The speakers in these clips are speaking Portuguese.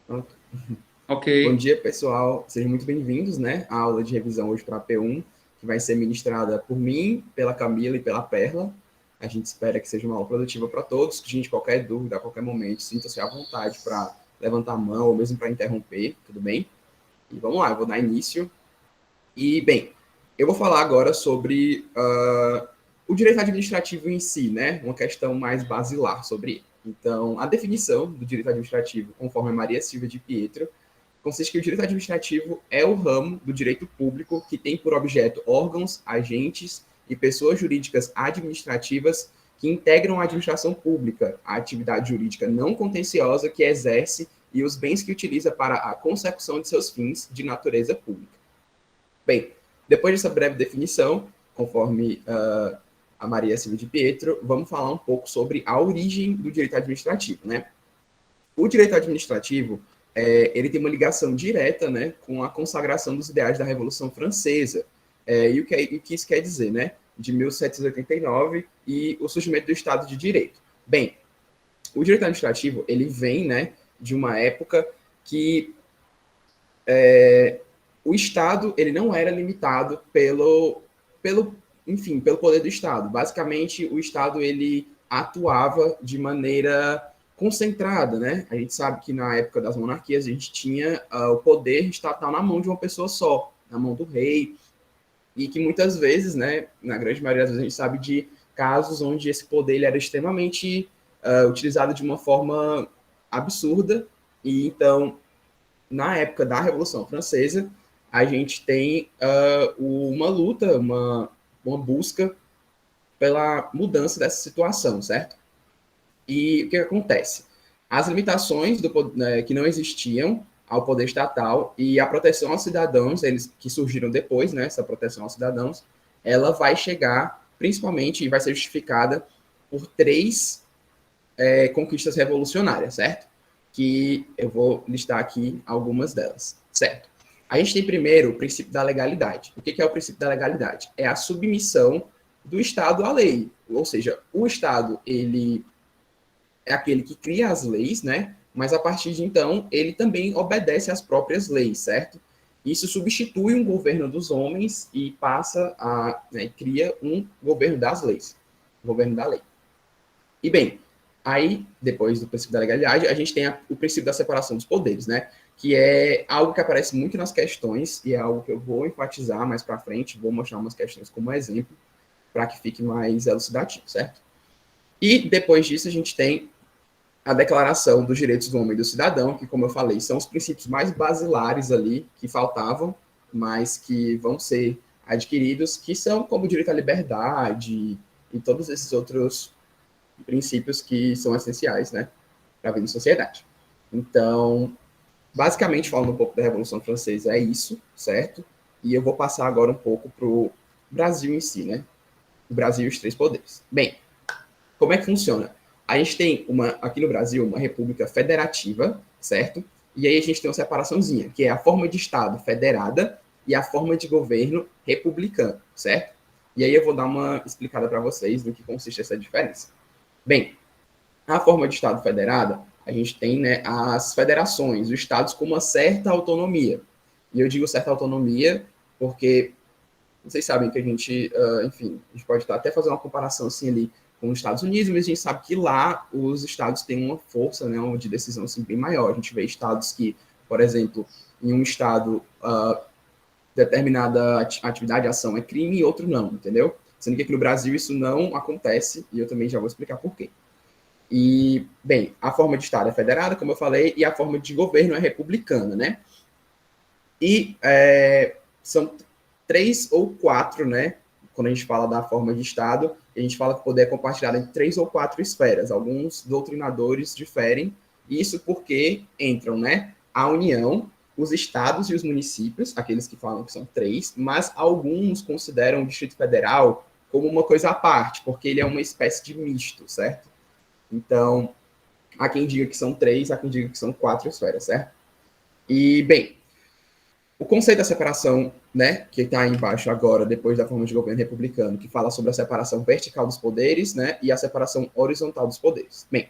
Pronto. Ok. Bom dia, pessoal. Sejam muito bem-vindos, né, à aula de revisão hoje para a P1, que vai ser ministrada por mim, pela Camila e pela Perla. A gente espera que seja uma aula produtiva para todos. Gente, qualquer dúvida, a qualquer momento, sinta-se à vontade para levantar a mão ou mesmo para interromper, tudo bem? E vamos lá, eu vou dar início. E, bem, eu vou falar agora sobre o direito administrativo em si, né? Uma questão mais basilar sobre ele. Então, a definição do direito administrativo, conforme Maria Silvia de Pietro, consiste que o direito administrativo é o ramo do direito público que tem por objeto órgãos, agentes e pessoas jurídicas administrativas que integram a administração pública, a atividade jurídica não contenciosa que exerce e os bens que utiliza para a consecução de seus fins de natureza pública. Bem, depois dessa breve definição, conforme a Maria Silvia de Pietro, vamos falar um pouco sobre a origem do direito administrativo, né? O direito administrativo ele tem uma ligação direta, né, com a consagração dos ideais da Revolução Francesa. E o que isso quer dizer, né? De 1789 e o surgimento do Estado de Direito. Bem, o direito administrativo ele vem, né, de uma época que o Estado ele não era limitado enfim, pelo poder do Estado. Basicamente, o Estado ele atuava de maneira concentrada, né? A gente sabe que na época das monarquias a gente tinha o poder estatal na mão de uma pessoa só, na mão do rei, e que muitas vezes, né, na grande maioria das vezes a gente sabe de casos onde esse poder ele era extremamente utilizado de uma forma absurda, e então na época da Revolução Francesa, a gente tem uma luta, uma busca pela mudança dessa situação, certo? E o que acontece? As limitações que não existiam ao poder estatal e a proteção aos cidadãos, eles que surgiram depois, né, essa proteção aos cidadãos, ela vai chegar principalmente e vai ser justificada por três conquistas revolucionárias, certo? Que eu vou listar aqui algumas delas, certo? A gente tem primeiro o princípio da legalidade. O que é o princípio da legalidade? É a submissão do Estado à lei, ou seja, o Estado ele é aquele que cria as leis, né? Mas a partir de então ele também obedece às próprias leis, certo? Isso substitui um governo dos homens e passa a cria um governo das leis, governo da lei. E bem, aí, depois do princípio da legalidade, a gente tem o princípio da separação dos poderes, né? Que é algo que aparece muito nas questões e é algo que eu vou enfatizar mais para frente, vou mostrar umas questões como exemplo para que fique mais elucidativo, certo? E depois disso a gente tem a Declaração dos Direitos do Homem e do Cidadão, que, como eu falei, são os princípios mais basilares ali que faltavam, mas que vão ser adquiridos, que são como o direito à liberdade e todos esses outros princípios que são essenciais, né, para a vida em sociedade. Então, basicamente, falando um pouco da Revolução Francesa, é isso, certo? E eu vou passar agora um pouco para o Brasil em si, né? O Brasil e os três poderes. Bem, como é que funciona? A gente tem aqui no Brasil uma república federativa, certo? E aí a gente tem uma separaçãozinha, que é a forma de Estado federada e a forma de governo republicano, certo? E aí eu vou dar uma explicada para vocês no que consiste essa diferença. Bem, a forma de Estado federada, a gente tem, né, as federações, os estados com uma certa autonomia. E eu digo certa autonomia porque vocês sabem que a gente, enfim, a gente pode até fazer uma comparação assim ali com os Estados Unidos, mas a gente sabe que lá os estados têm uma força, né, de decisão assim, bem maior. A gente vê estados que, por exemplo, em um estado determinada atividade, ação é crime e outro não, entendeu? Sendo que aqui no Brasil isso não acontece e eu também já vou explicar por quê. E, bem, a forma de Estado é federada, como eu falei, e a forma de governo é republicana, né? E são três ou quatro, né? Quando a gente fala da forma de Estado, a gente fala que o poder é compartilhado em três ou quatro esferas. Alguns doutrinadores diferem, isso porque entram, né? A União, os estados e os municípios, aqueles que falam que são três, mas alguns consideram o Distrito Federal como uma coisa à parte, porque ele é uma espécie de misto, certo? Então, há quem diga que são três, há quem diga que são quatro esferas, certo? E, bem, o conceito da separação, né, que está aí embaixo agora, depois da forma de governo republicano, que fala sobre a separação vertical dos poderes, né, e a separação horizontal dos poderes. Bem,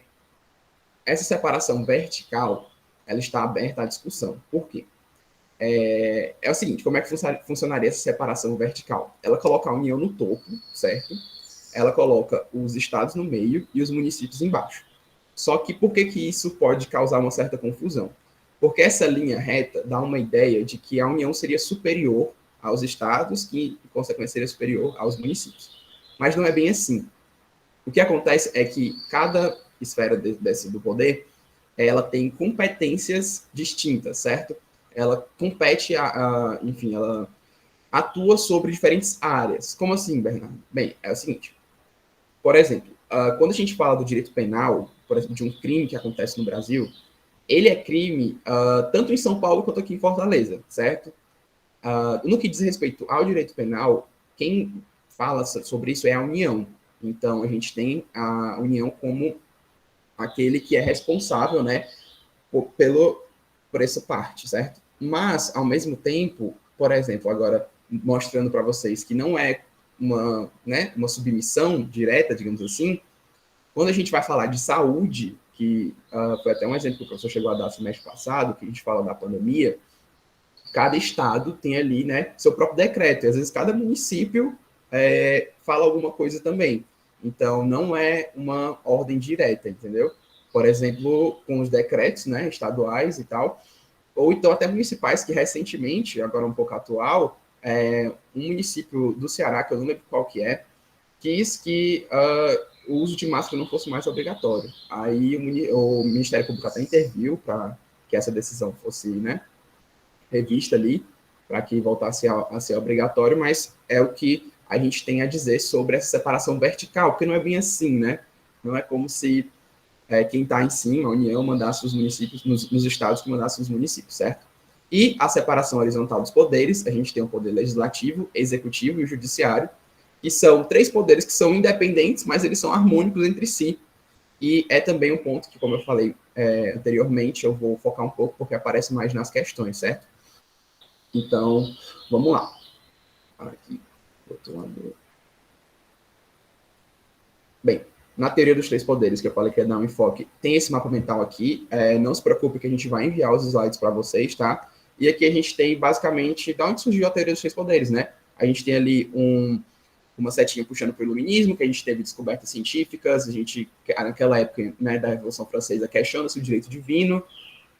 essa separação vertical, ela está aberta à discussão. Por quê? É o seguinte, como é que funcionaria essa separação vertical? Ela coloca a União no topo, certo? Ela coloca os estados no meio e os municípios embaixo. Só que por que isso pode causar uma certa confusão? Porque essa linha reta dá uma ideia de que a União seria superior aos estados, que, por consequência, seria superior aos municípios. Mas não é bem assim. O que acontece é que cada esfera do poder, ela tem competências distintas, certo? Ela compete, enfim, ela atua sobre diferentes áreas. Como assim, Bernardo? Bem, é o seguinte, por exemplo, quando a gente fala do direito penal, por exemplo, de um crime que acontece no Brasil, ele é crime tanto em São Paulo quanto aqui em Fortaleza, certo? No que diz respeito ao direito penal, quem fala sobre isso é a União. Então, a gente tem a União como aquele que é responsável, né, por essa parte, certo? Mas, ao mesmo tempo, por exemplo, agora mostrando para vocês que não é uma submissão direta, digamos assim, quando a gente vai falar de saúde, que foi até um exemplo que o professor chegou a dar no semestre passado, que a gente fala da pandemia, cada estado tem ali, né, seu próprio decreto, e às vezes cada município fala alguma coisa também. Então, não é uma ordem direta, entendeu? Por exemplo, com os decretos, né, estaduais e tal, ou então até municipais, que recentemente, agora um pouco atual, um município do Ceará, que eu não lembro qual que é, quis que o uso de máscara não fosse mais obrigatório. Aí o Ministério Público até interviu para que essa decisão fosse, né, revista ali, para que voltasse a ser obrigatório, mas é o que a gente tem a dizer sobre essa separação vertical, porque não é bem assim, né? Não é como se quem está em cima, a União, mandasse os municípios, nos estados que mandassem os municípios, certo? E a separação horizontal dos poderes, a gente tem o poder legislativo, executivo e o judiciário, que são três poderes que são independentes, mas eles são harmônicos entre si. E é também um ponto que, como eu falei anteriormente, eu vou focar um pouco, porque aparece mais nas questões, certo? Então, vamos lá. Aqui, bem, na teoria dos três poderes, que eu falei que ia dar um enfoque, tem esse mapa mental aqui. Não se preocupe que a gente vai enviar os slides para vocês, tá? E aqui a gente tem, basicamente, da onde surgiu a teoria dos três poderes, né? A gente tem ali uma setinha puxando para o iluminismo, que a gente teve descobertas científicas, a gente, naquela época, né, da Revolução Francesa, questiona-se o direito divino,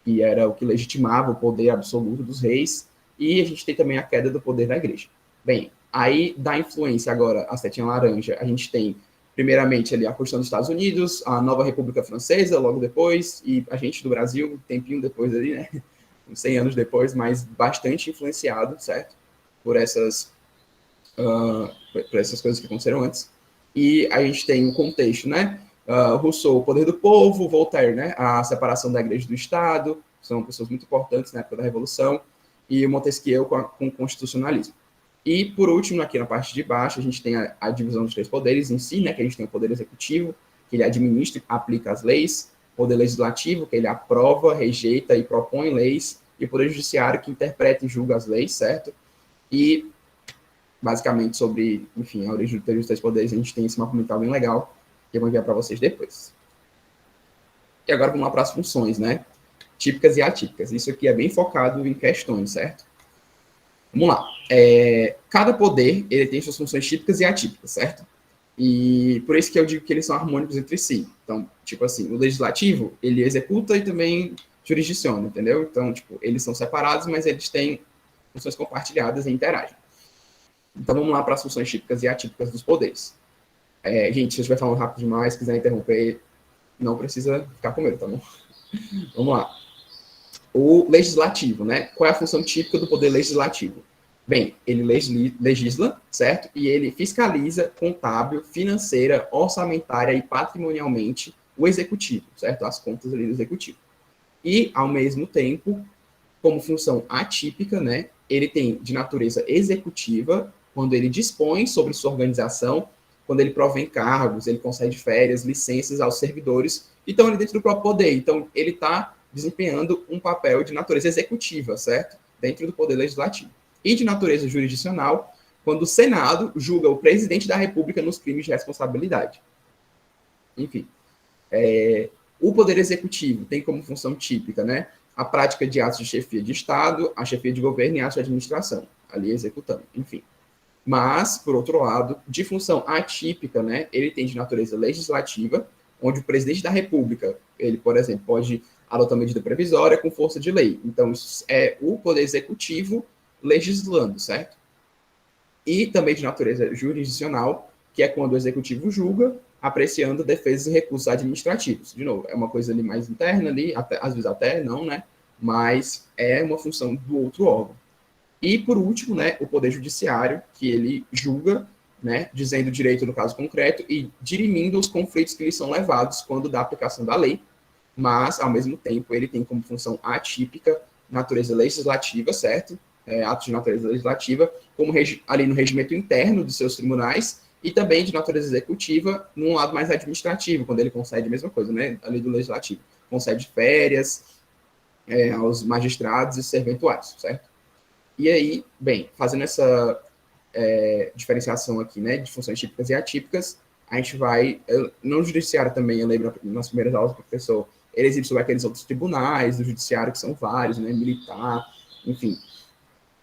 que era o que legitimava o poder absoluto dos reis, e a gente tem também a queda do poder da igreja. Bem, aí da influência agora, a setinha laranja, a gente tem, primeiramente, ali a Constituição dos Estados Unidos, a nova República Francesa, logo depois, e a gente do Brasil, um tempinho depois ali, né, uns 100 anos depois, mas bastante influenciado, certo? Por essas coisas que aconteceram antes. E a gente tem o contexto, né? Rousseau, o poder do povo, Voltaire, né? A separação da igreja do Estado, são pessoas muito importantes na época da Revolução, e o Montesquieu com o constitucionalismo. E, por último, aqui na parte de baixo, a gente tem a divisão dos três poderes em si, né? Que a gente tem o poder executivo, que ele administra e aplica as leis, o poder legislativo, que ele aprova, rejeita e propõe leis, e o poder judiciário, que interpreta e julga as leis, certo? E basicamente sobre, enfim, a origem dos três poderes, a gente tem esse mapa mental bem legal, que eu vou enviar para vocês depois. E agora vamos lá para as funções, né? Típicas e atípicas. Isso aqui é bem focado em questões, certo? Vamos lá. Cada poder, ele tem suas funções típicas e atípicas, certo? E por isso que eu digo que eles são harmônicos entre si. Então, tipo assim, o legislativo, ele executa e também jurisdiciona, entendeu? Então, tipo, eles são separados, mas eles têm funções compartilhadas e interagem. Então, vamos lá para as funções típicas e atípicas dos poderes. Gente, se eu estiver falando rápido demais, quiser interromper, não precisa ficar com medo, tá bom? Vamos lá. O legislativo, né? Qual é a função típica do poder legislativo? Bem, ele legisla, certo? E ele fiscaliza contábil, financeira, orçamentária e patrimonialmente o executivo, certo? As contas ali do executivo. E, ao mesmo tempo, como função atípica, né? Ele tem de natureza executiva, quando ele dispõe sobre sua organização, quando ele provém cargos, ele concede férias, licenças aos servidores, então ele dentro do próprio poder. Então, ele está desempenhando um papel de natureza executiva, certo? Dentro do poder legislativo. E de natureza jurisdicional, quando o Senado julga o presidente da República nos crimes de responsabilidade. Enfim, o poder executivo tem como função típica, né? a prática de atos de chefia de Estado, a chefia de governo e atos de administração, ali executando, enfim. Mas, por outro lado, de função atípica, né, ele tem de natureza legislativa, onde o presidente da República, ele, por exemplo, pode adotar medida provisória com força de lei. Então, isso é o poder executivo legislando, certo? E também de natureza jurisdicional, que é quando o executivo julga, apreciando defesas e recursos administrativos. De novo, é uma coisa ali mais interna, ali, até, às vezes até não, né? Mas é uma função do outro órgão. E, por último, né, o Poder Judiciário, que ele julga, né, dizendo o direito no caso concreto e dirimindo os conflitos que lhe são levados quando da aplicação da lei, mas, ao mesmo tempo, ele tem como função atípica natureza legislativa, certo? Atos de natureza legislativa, como ali no regimento interno dos seus tribunais, e também de natureza executiva, num lado mais administrativo, quando ele concede a mesma coisa, né, ali do legislativo. Concede férias aos magistrados e serventuários, certo? E aí, bem, fazendo essa diferenciação aqui, né, de funções típicas e atípicas, a gente vai, no judiciário também, eu lembro nas primeiras aulas do professor, ele exibe sobre aqueles outros tribunais do judiciário, que são vários, né, militar, enfim,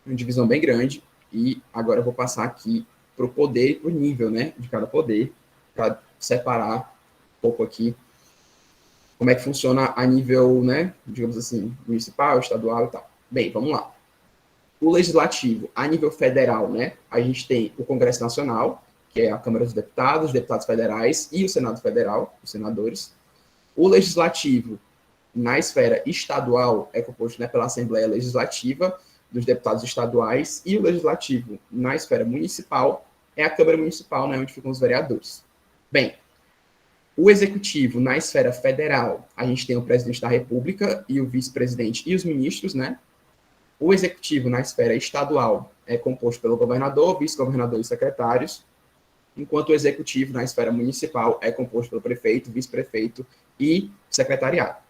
uma divisão bem grande, e agora eu vou passar aqui para o poder e para o nível, né, de cada poder, para separar um pouco aqui como é que funciona a nível, né, digamos assim, municipal, estadual e tal. Bem, vamos lá. O legislativo, a nível federal, né, a gente tem o Congresso Nacional, que é a Câmara dos Deputados, os deputados federais e o Senado Federal, os senadores. O legislativo, na esfera estadual, é composto, né, pela Assembleia Legislativa dos deputados estaduais, e o legislativo, na esfera municipal, é a Câmara Municipal, né, onde ficam os vereadores. Bem, o executivo, na esfera federal, a gente tem o presidente da República e o vice-presidente e os ministros, né? O executivo, na esfera estadual, é composto pelo governador, vice-governador e secretários, enquanto o executivo, na esfera municipal, é composto pelo prefeito, vice-prefeito e secretariado.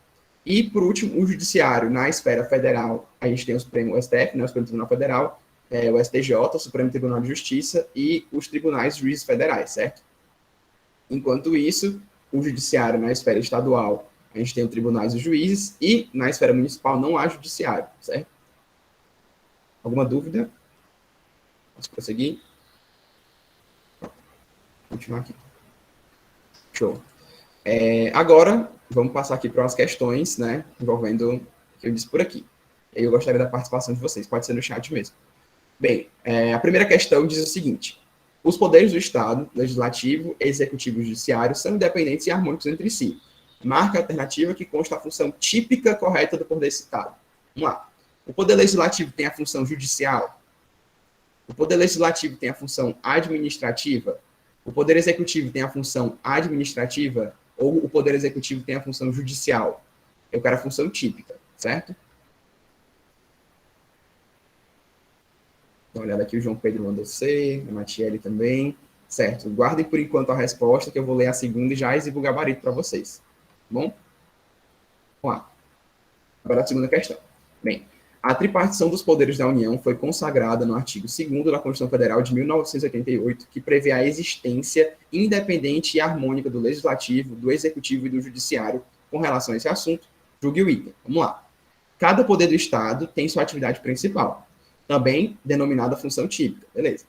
E, por último, o judiciário, na esfera federal, a gente tem o Supremo STF, né, o Supremo Tribunal Federal, o STJ, o Supremo Tribunal de Justiça e os tribunais juízes federais, certo? Enquanto isso, o judiciário, na esfera estadual, a gente tem os tribunais e os juízes, e na esfera municipal não há judiciário, certo? Alguma dúvida? Posso prosseguir? Vou continuar aqui. Show. Agora, vamos passar aqui para as questões, né, envolvendo o que eu disse por aqui. Eu gostaria da participação de vocês, pode ser no chat mesmo. Bem, a primeira questão diz o seguinte: os poderes do Estado, legislativo, executivo e judiciário, são independentes e harmônicos entre si. Marca alternativa que consta a função típica correta do poder citado. Vamos lá. O poder legislativo tem a função judicial? O poder legislativo tem a função administrativa? O poder executivo tem a função administrativa? Ou o poder executivo tem a função judicial? Eu quero a função típica, certo? Dá uma olhada aqui, o João Pedro mandou C, a Matiele também. Certo, guardem por enquanto a resposta, que eu vou ler a segunda e já exibo o gabarito para vocês. Tá bom? Vamos lá. Agora a segunda questão. Bem, a tripartição dos poderes da União foi consagrada no artigo 2º da Constituição Federal de 1988, que prevê a existência independente e harmônica do Legislativo, do Executivo e do Judiciário com relação a esse assunto. Julgue o item. Vamos lá. Cada poder do Estado tem sua atividade principal, também denominada função típica, beleza?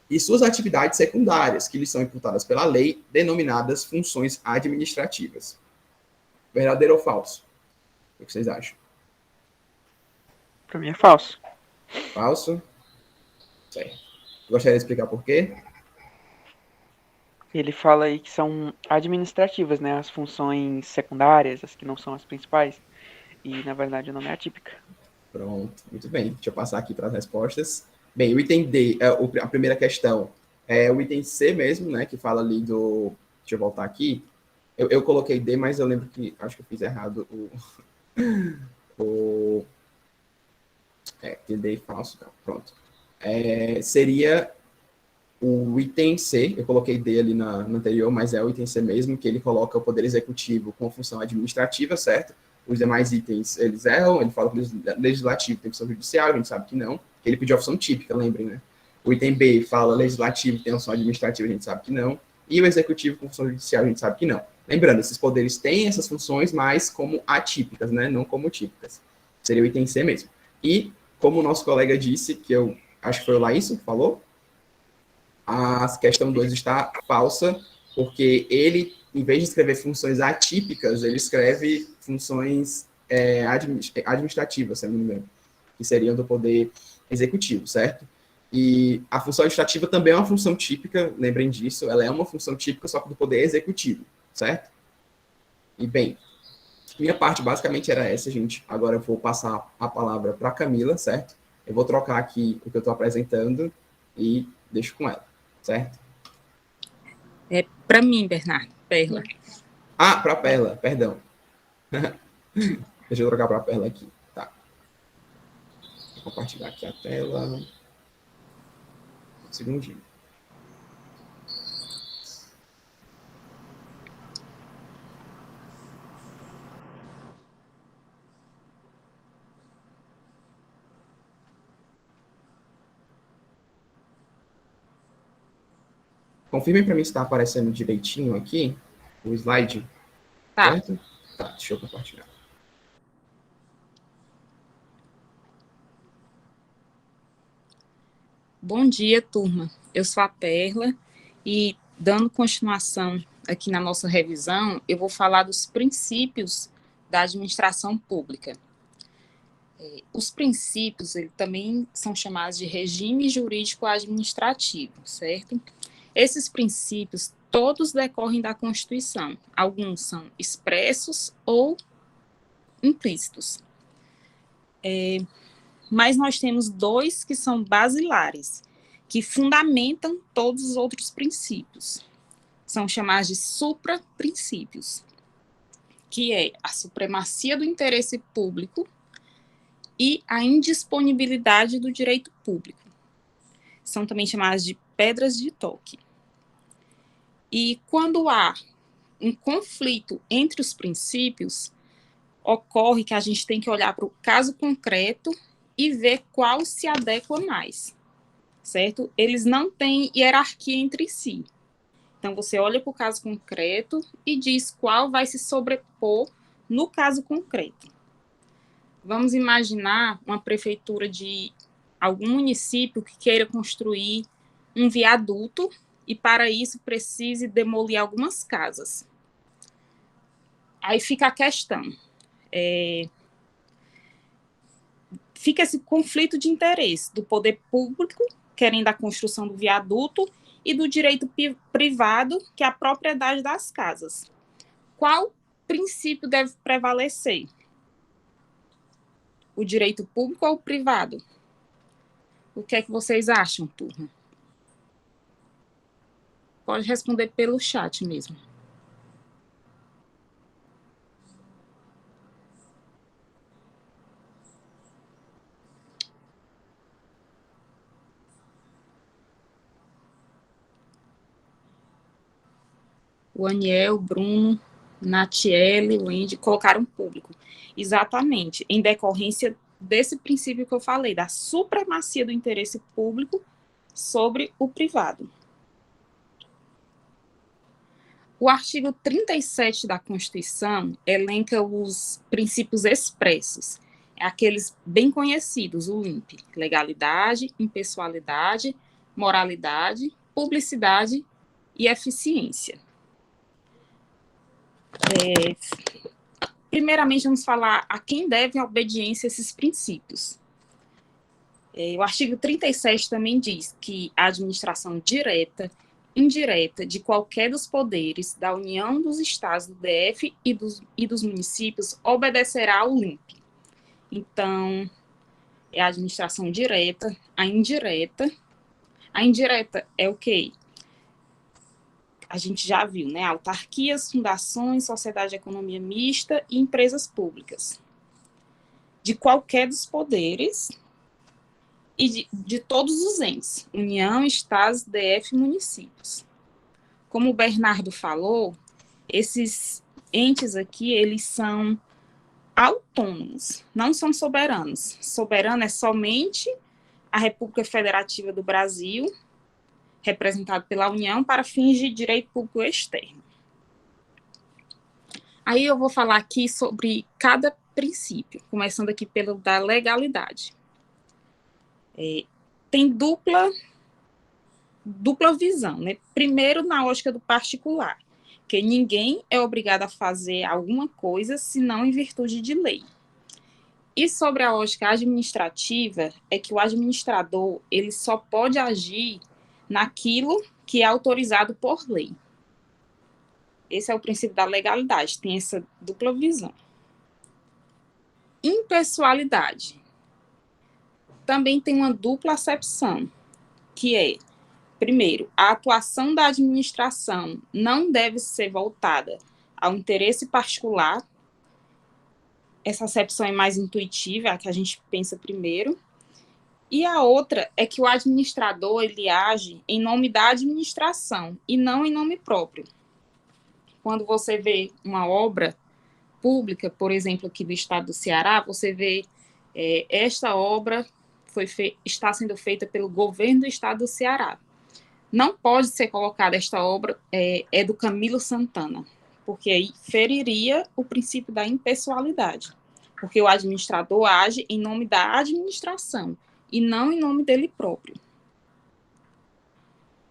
E suas atividades secundárias, que lhe são imputadas pela lei, denominadas funções administrativas. Verdadeiro ou falso? O que vocês acham? Para mim é falso. Falso? Certo. Gostaria de explicar por quê? Ele fala aí que são administrativas, né? As funções secundárias, as que não são as principais. E, na verdade, o nome é atípica. Pronto, muito bem. Deixa eu passar aqui para as respostas. Bem, o item D, a primeira questão, é o item C mesmo, né? Que fala ali do... Deixa eu voltar aqui. Eu coloquei D, mas eu lembro que... Acho que eu fiz errado que D falso. Não, pronto. Seria... O item C, eu coloquei D ali no anterior, mas é o item C mesmo, que ele coloca o poder executivo com função administrativa, certo? Os demais itens, eles erram, ele fala que o legislativo tem função judicial, a gente sabe que não. Ele pediu a função típica, lembrem, né? O item B fala legislativo tem função administrativa, a gente sabe que não. E o executivo com função judicial, a gente sabe que não. Lembrando, esses poderes têm essas funções, mas como atípicas, né? Não como típicas. Seria o item C mesmo. E, como o nosso colega disse, que eu acho que foi o Laísson que falou, a questão 2 está falsa, porque ele, em vez de escrever funções atípicas, ele escreve funções administrativas, se eu não me engano, que seriam do poder executivo, certo? E a função administrativa também é uma função típica, lembrem disso, ela é uma função típica só que do poder executivo, certo? E bem, minha parte basicamente era essa, gente. Agora eu vou passar a palavra para a Camila, certo? Eu vou trocar aqui o que eu estou apresentando e deixo com ela, certo? É para mim, Bernardo, Perla. Ah, para a Perla, perdão. Deixa eu trocar para a Perla aqui, tá? Vou compartilhar aqui a tela. Um segundinho. Confirmem para mim se está aparecendo direitinho aqui o slide, Tá. certo? Tá, deixa eu compartilhar. Bom dia, turma. Eu sou a Perla e, dando continuação aqui na nossa revisão, eu vou falar dos princípios da administração pública. Os princípios também são chamados de regime jurídico administrativo, certo? Esses princípios todos decorrem da Constituição. Alguns são expressos ou implícitos. Mas nós temos dois que são basilares, que fundamentam todos os outros princípios. São chamados de supraprincípios, que é a supremacia do interesse público e a indisponibilidade do direito público. São também chamadas de pedras de toque. E quando há um conflito entre os princípios, ocorre que a gente tem que olhar para o caso concreto e ver qual se adequa mais, certo? Eles não têm hierarquia entre si. Então, você olha para o caso concreto e diz qual vai se sobrepor no caso concreto. Vamos imaginar uma prefeitura de algum município que queira construir um viaduto e, para isso, precise demolir algumas casas. Aí fica a questão. Fica esse conflito de interesse do poder público, querendo a construção do viaduto, e do direito privado, que é a propriedade das casas. Qual princípio deve prevalecer? O direito público ou o privado? O que é que vocês acham, turma? Pode responder pelo chat mesmo. O Aniel, o Bruno, Natiele, o Wendy colocaram público. Exatamente, em decorrência desse princípio que eu falei, da supremacia do interesse público sobre o privado. O artigo 37 da Constituição elenca os princípios expressos, aqueles bem conhecidos, o LIMP, legalidade, impessoalidade, moralidade, publicidade e eficiência. Primeiramente, vamos falar a quem deve a obediência a esses princípios. O artigo 37 também diz que a administração direta, indireta de qualquer dos poderes da União, dos Estados, do DF e dos municípios obedecerá ao LIMP. Então, é a administração direta, a indireta. A indireta é o quê? A gente já viu, né? Autarquias, fundações, sociedade de economia mista e empresas públicas. De qualquer dos poderes e de todos os entes, União, Estados, DF e municípios. Como o Bernardo falou, esses entes aqui, eles são autônomos, não são soberanos. Soberano é somente a República Federativa do Brasil, representado pela União, para fins de direito público externo. Aí eu vou falar aqui sobre cada princípio, começando aqui pelo da legalidade. Tem dupla visão, né? Primeiro, na ótica do particular, que ninguém é obrigado a fazer alguma coisa senão em virtude de lei. E sobre a ótica administrativa, é que o administrador ele só pode agir naquilo que é autorizado por lei. Esse é o princípio da legalidade, tem essa dupla visão. Impessoalidade. Também tem uma dupla acepção, que é, primeiro, a atuação da administração não deve ser voltada ao interesse particular. Essa acepção é mais intuitiva, é a que a gente pensa primeiro. E a outra é que o administrador ele age em nome da administração e não em nome próprio. Quando você vê uma obra pública, por exemplo, aqui do estado do Ceará, você vê esta obra está sendo feita pelo governo do estado do Ceará. Não pode ser colocada esta obra é do Camilo Santana, porque aí feriria o princípio da impessoalidade, porque o administrador age em nome da administração e não em nome dele próprio.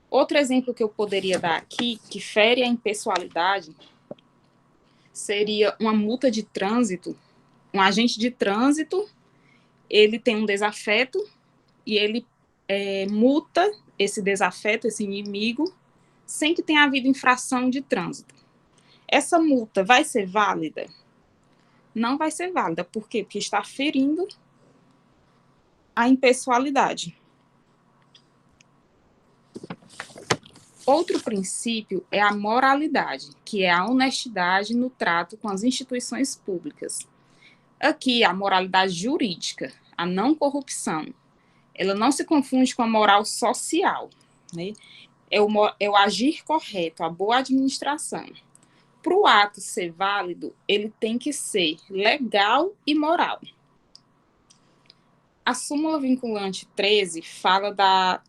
Outro exemplo que eu poderia dar aqui, que fere a impessoalidade, seria uma multa de trânsito. Um agente de trânsito, ele tem um desafeto e ele multa esse desafeto, esse inimigo, sem que tenha havido infração de trânsito. Essa multa vai ser válida? Não vai ser válida. Por quê? Porque está ferindo a impessoalidade. Outro princípio é a moralidade, que é a honestidade no trato com as instituições públicas. Aqui, a moralidade jurídica, a não corrupção, ela não se confunde com a moral social, né? É o agir correto, a boa administração. Para o ato ser válido, ele tem que ser legal e moral. A súmula vinculante 13 fala da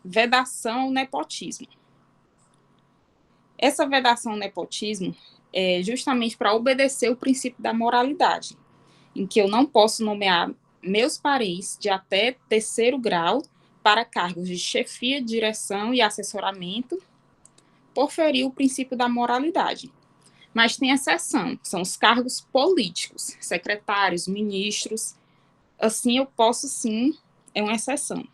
vedação ao nepotismo. Essa vedação ao nepotismo é justamente para obedecer o princípio da moralidade, em que eu não posso nomear meus parentes de até 3º grau para cargos de chefia, direção e assessoramento, por ferir o princípio da moralidade. Mas tem exceção, que são os cargos políticos, secretários, ministros. Assim eu posso sim, é uma exceção,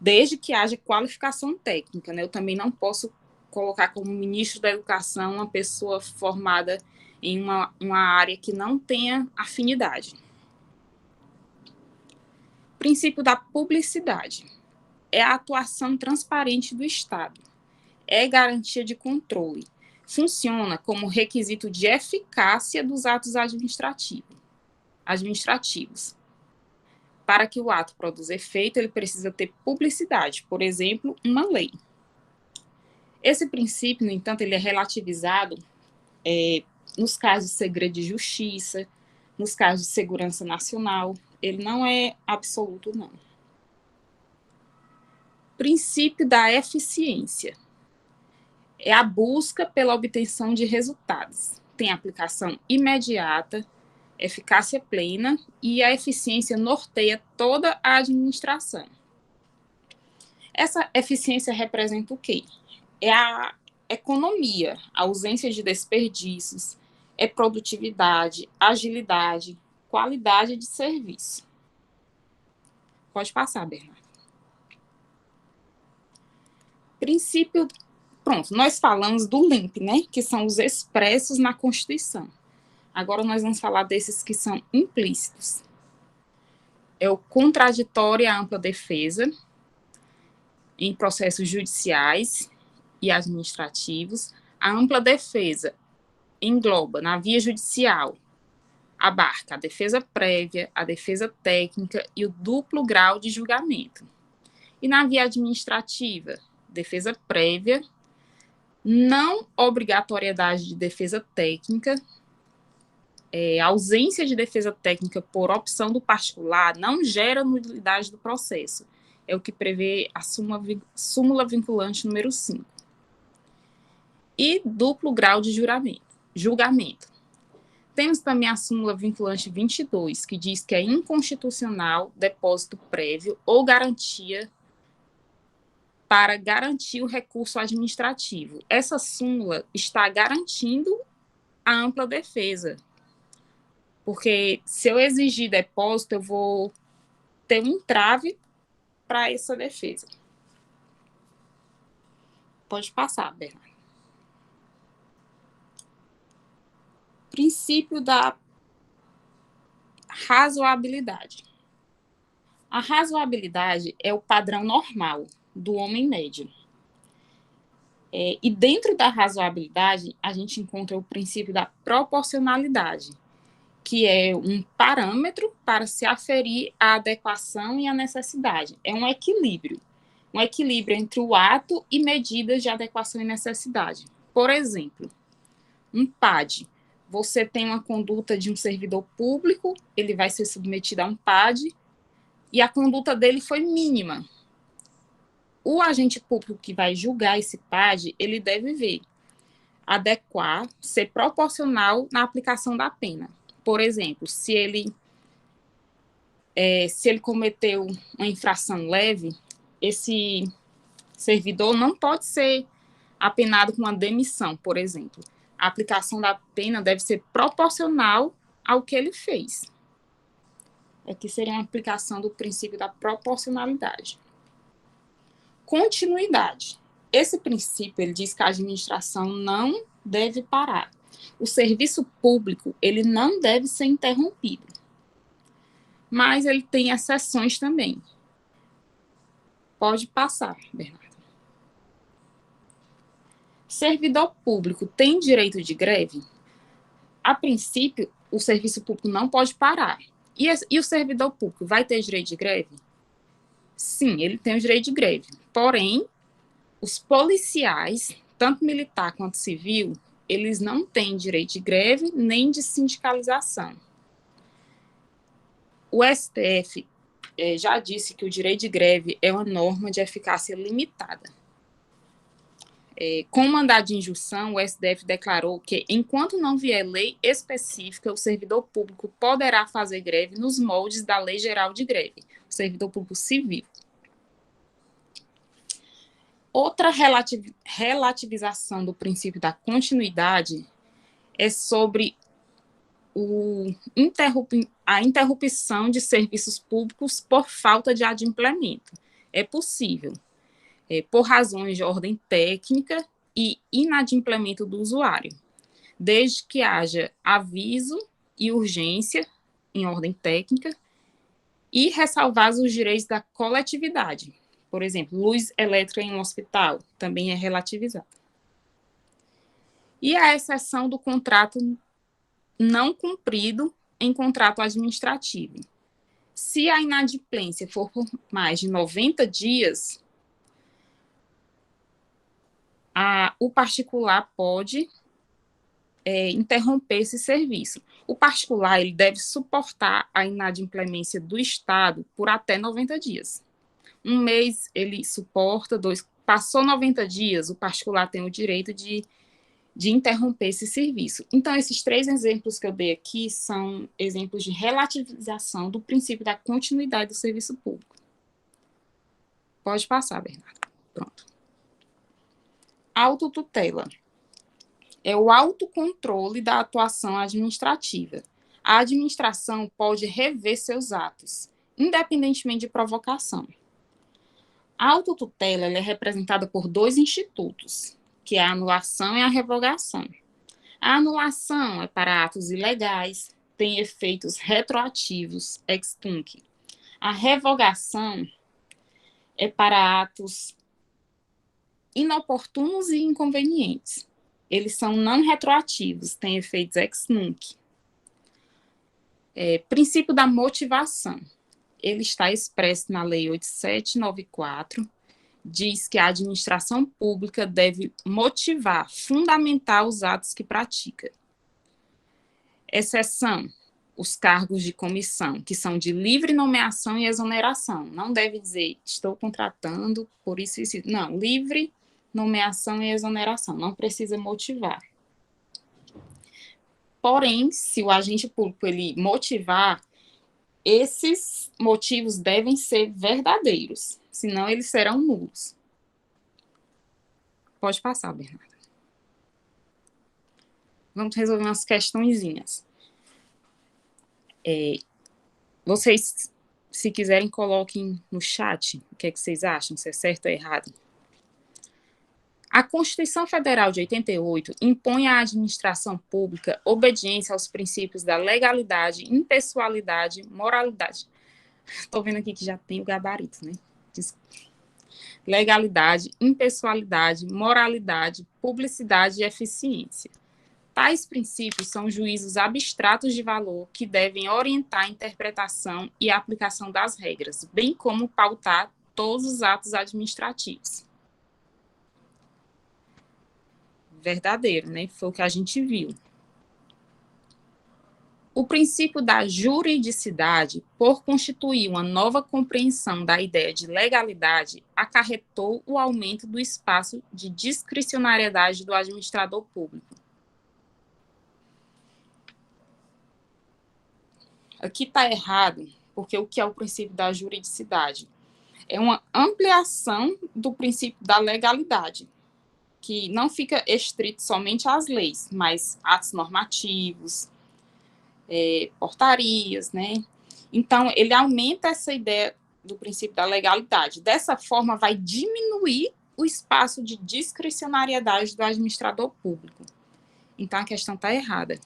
desde que haja qualificação técnica, né? Eu também não posso colocar como ministro da Educação uma pessoa formada em uma área que não tenha afinidade. Princípio da publicidade. É a atuação transparente do Estado. É garantia de controle. Funciona como requisito de eficácia dos atos administrativos. Para que o ato produza efeito, ele precisa ter publicidade, por exemplo, uma lei. Esse princípio, no entanto, ele é relativizado nos casos de segredo de justiça, nos casos de segurança nacional. Ele não é absoluto, não. Princípio da eficiência. É a busca pela obtenção de resultados. Tem aplicação imediata, eficácia plena e a eficiência norteia toda a administração. Essa eficiência representa o quê? É a economia, a ausência de desperdícios, é produtividade, agilidade, qualidade de serviço. Pode passar, Bernardo. Princípio, pronto, nós falamos do LIMP, né, que são os expressos na Constituição. Agora nós vamos falar desses que são implícitos. É o contraditório e a ampla defesa em processos judiciais e administrativos. A ampla defesa engloba, na via judicial, abarca a defesa prévia, a defesa técnica e o duplo grau de julgamento. E na via administrativa, defesa prévia, não obrigatoriedade de defesa técnica, ausência de defesa técnica por opção do particular não gera nulidade do processo. É o que prevê a súmula vinculante número 5. E duplo grau de julgamento. Temos também a súmula vinculante 22, que diz que é inconstitucional depósito prévio ou garantia para garantir o recurso administrativo. Essa súmula está garantindo a ampla defesa, porque se eu exigir depósito, eu vou ter um entrave para essa defesa. Pode passar, Bernardo. Princípio da razoabilidade. A razoabilidade é o padrão normal do homem médio. E dentro da razoabilidade, a gente encontra o princípio da proporcionalidade, que é um parâmetro para se aferir a adequação e a necessidade. É um equilíbrio entre o ato e medidas de adequação e necessidade. Por exemplo, um PAD. Você tem uma conduta de um servidor público, ele vai ser submetido a um PAD, e a conduta dele foi mínima. O agente público que vai julgar esse PAD, ele deve ver, adequar, ser proporcional na aplicação da pena. Por exemplo, se ele cometeu uma infração leve, esse servidor não pode ser apenado com uma demissão, por exemplo. A aplicação da pena deve ser proporcional ao que ele fez. Aqui seria uma aplicação do princípio da proporcionalidade. Continuidade. Esse princípio, ele diz que a administração não deve parar. O serviço público, ele não deve ser interrompido. Mas ele tem exceções também. Pode passar, Bernardo. Servidor público tem direito de greve? A princípio, o serviço público não pode parar. E o servidor público vai ter direito de greve? Sim, ele tem o direito de greve. Porém, os policiais, tanto militar quanto civil, eles não têm direito de greve nem de sindicalização. O STF já disse que o direito de greve é uma norma de eficácia limitada. Com o mandado de injunção, o STF declarou que, enquanto não vier lei específica, o servidor público poderá fazer greve nos moldes da Lei Geral de Greve, o servidor público civil. Outra relativização do princípio da continuidade é sobre a interrupção de serviços públicos por falta de adimplemento. É possível, por razões de ordem técnica e inadimplemento do usuário, desde que haja aviso e urgência em ordem técnica e ressalvados os direitos da coletividade. Por exemplo, luz elétrica em um hospital também é relativizada. E a exceção do contrato não cumprido em contrato administrativo. Se a inadimplência for por mais de 90 dias, o particular pode interromper esse serviço. O particular ele deve suportar a inadimplência do Estado por até 90 dias. Um mês ele suporta, passou 90 dias, o particular tem o direito de interromper esse serviço. Então, esses 3 exemplos que eu dei aqui são exemplos de relativização do princípio da continuidade do serviço público. Pode passar, Bernardo. Pronto. Autotutela. É o autocontrole da atuação administrativa. A administração pode rever seus atos, independentemente de provocação. A autotutela é representada por 2 institutos, que é a anulação e a revogação. A anulação é para atos ilegais, tem efeitos retroativos, ex tunc. A revogação é para atos inoportunos e inconvenientes. Eles são não retroativos, têm efeitos ex nunc. Princípio da motivação. Ele está expresso na Lei 8794, diz que a administração pública deve motivar, fundamentar os atos que pratica. Exceção, os cargos de comissão, que são de livre nomeação e exoneração. Não deve dizer, estou contratando por isso e isso. Não, livre nomeação e exoneração. Não precisa motivar. Porém, se o agente público ele motivar, esses motivos devem ser verdadeiros, senão eles serão nulos. Pode passar, Bernardo. Vamos resolver umas questõezinhas. Vocês, se quiserem, coloquem no chat o que é que vocês acham, se é certo ou errado. A Constituição Federal de 88 impõe à administração pública obediência aos princípios da legalidade, impessoalidade, moralidade. Estou vendo aqui que já tem o gabarito, né? Legalidade, impessoalidade, moralidade, publicidade e eficiência. Tais princípios são juízos abstratos de valor que devem orientar a interpretação e a aplicação das regras, bem como pautar todos os atos administrativos. Verdadeiro, né? Foi o que a gente viu. O princípio da juridicidade, por constituir uma nova compreensão da ideia de legalidade, acarretou o aumento do espaço de discricionariedade do administrador público. Aqui está errado, porque o que é o princípio da juridicidade? É uma ampliação do princípio da legalidade, que não fica estrito somente às leis, mas atos normativos, portarias, né? Então, ele aumenta essa ideia do princípio da legalidade. Dessa forma, vai diminuir o espaço de discricionariedade do administrador público. Então, a questão está errada.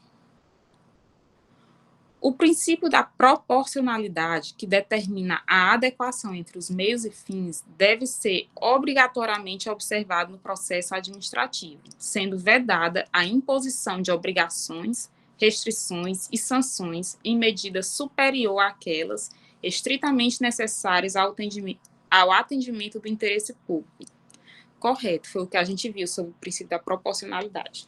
O princípio da proporcionalidade, que determina a adequação entre os meios e fins, deve ser obrigatoriamente observado no processo administrativo, sendo vedada a imposição de obrigações, restrições e sanções em medida superior àquelas estritamente necessárias ao atendimento do interesse público. Correto, foi o que a gente viu sobre o princípio da proporcionalidade.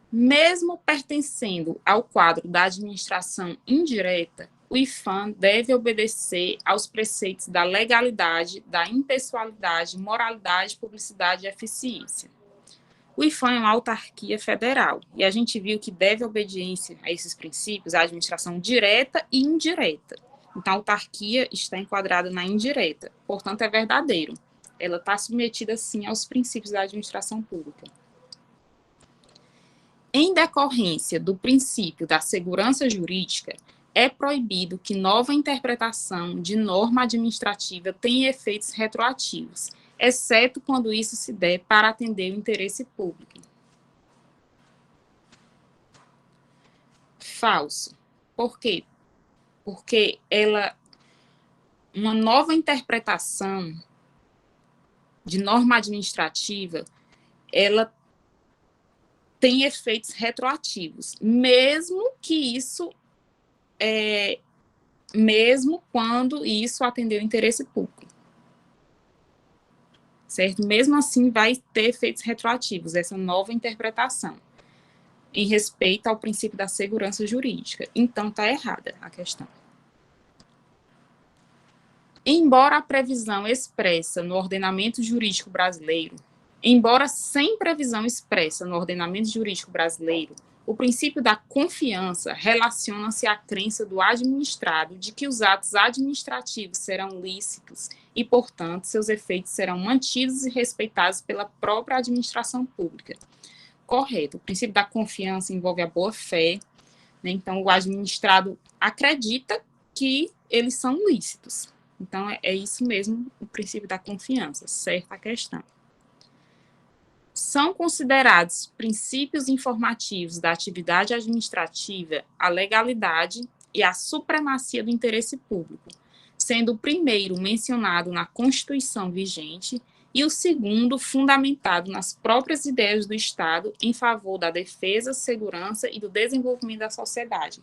Mesmo pertencendo ao quadro da administração indireta, o IFAM deve obedecer aos preceitos da legalidade, da impessoalidade, moralidade, publicidade e eficiência. O IFAM é uma autarquia federal, e a gente viu que deve obediência a esses princípios a administração direta e indireta. Então, a autarquia está enquadrada na indireta, portanto, é verdadeiro. Ela está submetida, sim, aos princípios da administração pública. Em decorrência do princípio da segurança jurídica, é proibido que nova interpretação de norma administrativa tenha efeitos retroativos, exceto quando isso se der para atender o interesse público. Falso. Por quê? Porque uma nova interpretação de norma administrativa, ela tem efeitos retroativos, mesmo quando isso atender o interesse público. Certo? Mesmo assim, vai ter efeitos retroativos, essa nova interpretação, em respeito ao princípio da segurança jurídica. Então, está errada a questão. Embora a previsão expressa no ordenamento jurídico brasileiro, embora sem previsão expressa no ordenamento jurídico brasileiro, o princípio da confiança relaciona-se à crença do administrado de que os atos administrativos serão lícitos e, portanto, seus efeitos serão mantidos e respeitados pela própria administração pública. Correto. O princípio da confiança envolve a boa-fé, né? Então, o administrado acredita que eles são lícitos. Então, é isso mesmo, o princípio da confiança, certa a questão. São considerados princípios informativos da atividade administrativa a legalidade e a supremacia do interesse público, sendo o primeiro mencionado na Constituição vigente e o segundo fundamentado nas próprias ideias do Estado em favor da defesa, segurança e do desenvolvimento da sociedade.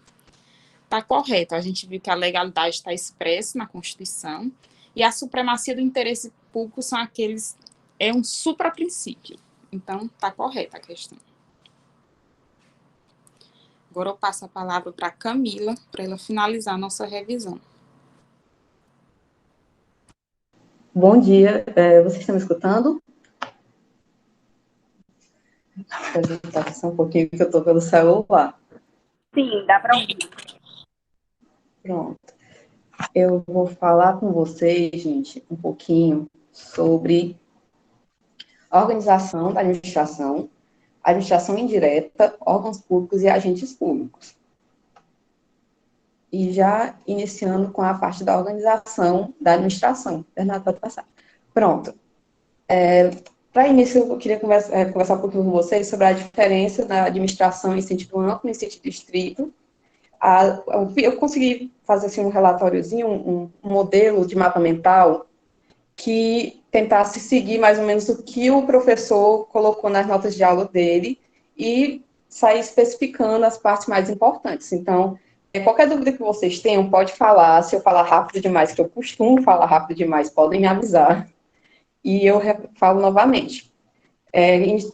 Está correto, a gente viu que a legalidade está expressa na Constituição e a supremacia do interesse público é um supraprincípio. Então, está correta a questão. Agora eu passo a palavra para a Camila, para ela finalizar a nossa revisão. Bom dia, vocês estão me escutando? apresentar só um pouquinho que eu estou pelo celular. Sim, dá para ouvir. Pronto. Eu vou falar com vocês, gente, um pouquinho sobre a organização da administração indireta, órgãos públicos e agentes públicos. E já iniciando com a parte da organização da administração. Bernardo, pode passar. Pronto. Para início, eu queria conversar um pouquinho com vocês sobre a diferença da administração em sentido amplo e em sentido estrito. Eu consegui fazer assim, um relatóriozinho, um modelo de mapa mental que tentasse seguir mais ou menos o que o professor colocou nas notas de aula dele e sair especificando as partes mais importantes. Então, qualquer dúvida que vocês tenham, pode falar. Se eu falar rápido demais, que eu costumo falar rápido demais, podem me avisar. E eu falo novamente.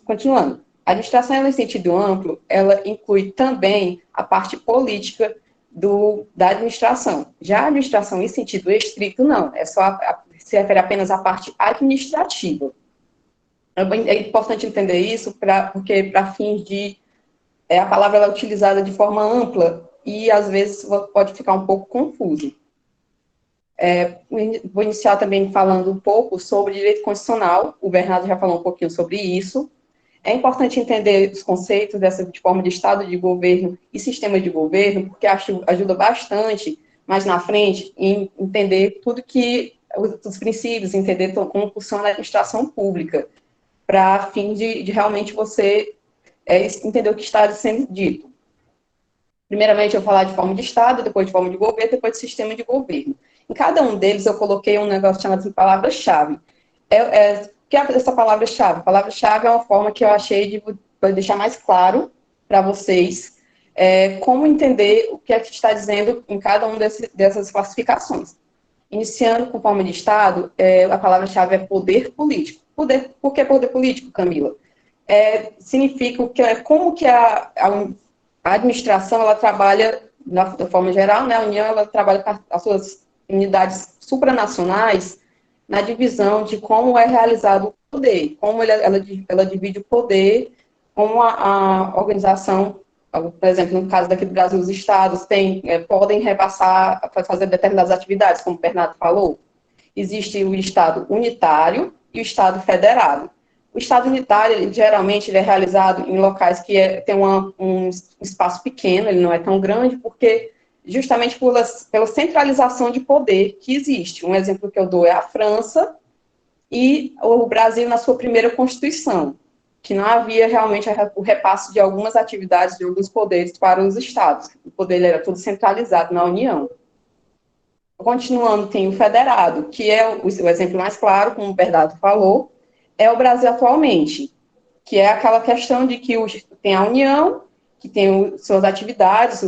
Continuando. A administração, ela, em sentido amplo, ela inclui também a parte política da administração. Já a administração, em sentido estrito, não. Se refere apenas à parte administrativa. É importante entender isso, porque para fins de... a palavra ela é utilizada de forma ampla e, às vezes, pode ficar um pouco confuso. Vou iniciar também falando um pouco sobre direito constitucional. O Bernardo já falou um pouquinho sobre isso. É importante entender os conceitos de forma de Estado de governo e sistema de governo, porque ajuda bastante, mais na frente, em entender tudo que, os princípios, entender como funciona a administração pública, para fim de realmente você entender o que está sendo dito. Primeiramente, eu vou falar de forma de Estado, depois de forma de governo, depois de sistema de governo. Em cada um deles, eu coloquei um negócio chamado de palavra-chave. O que é essa palavra-chave? Palavra-chave é uma forma que eu achei de deixar mais claro para vocês como entender o que é que está dizendo em cada uma dessas classificações. Iniciando com forma de Estado, a palavra-chave é poder político. Por que poder político, Camila? Significa como que a administração ela trabalha, da forma geral, né? A União ela trabalha com as suas unidades supranacionais na divisão de como é realizado o poder, como ela divide o poder, como a organização, por exemplo, no caso daqui do Brasil, os estados podem repassar, fazer determinadas atividades, como o Bernardo falou. Existe o estado unitário e o estado federado. O estado unitário, geralmente, ele é realizado em locais que tem um espaço pequeno, ele não é tão grande, porque justamente pela centralização de poder que existe. Um exemplo que eu dou é a França e o Brasil na sua primeira Constituição, que não havia realmente o repasse de algumas atividades, de alguns poderes para os estados. O poder era tudo centralizado na União. Continuando, tem o federado, que é o exemplo mais claro, como o Bernardo falou, é o Brasil atualmente, que é aquela questão de que tem a União, que tem suas atividades,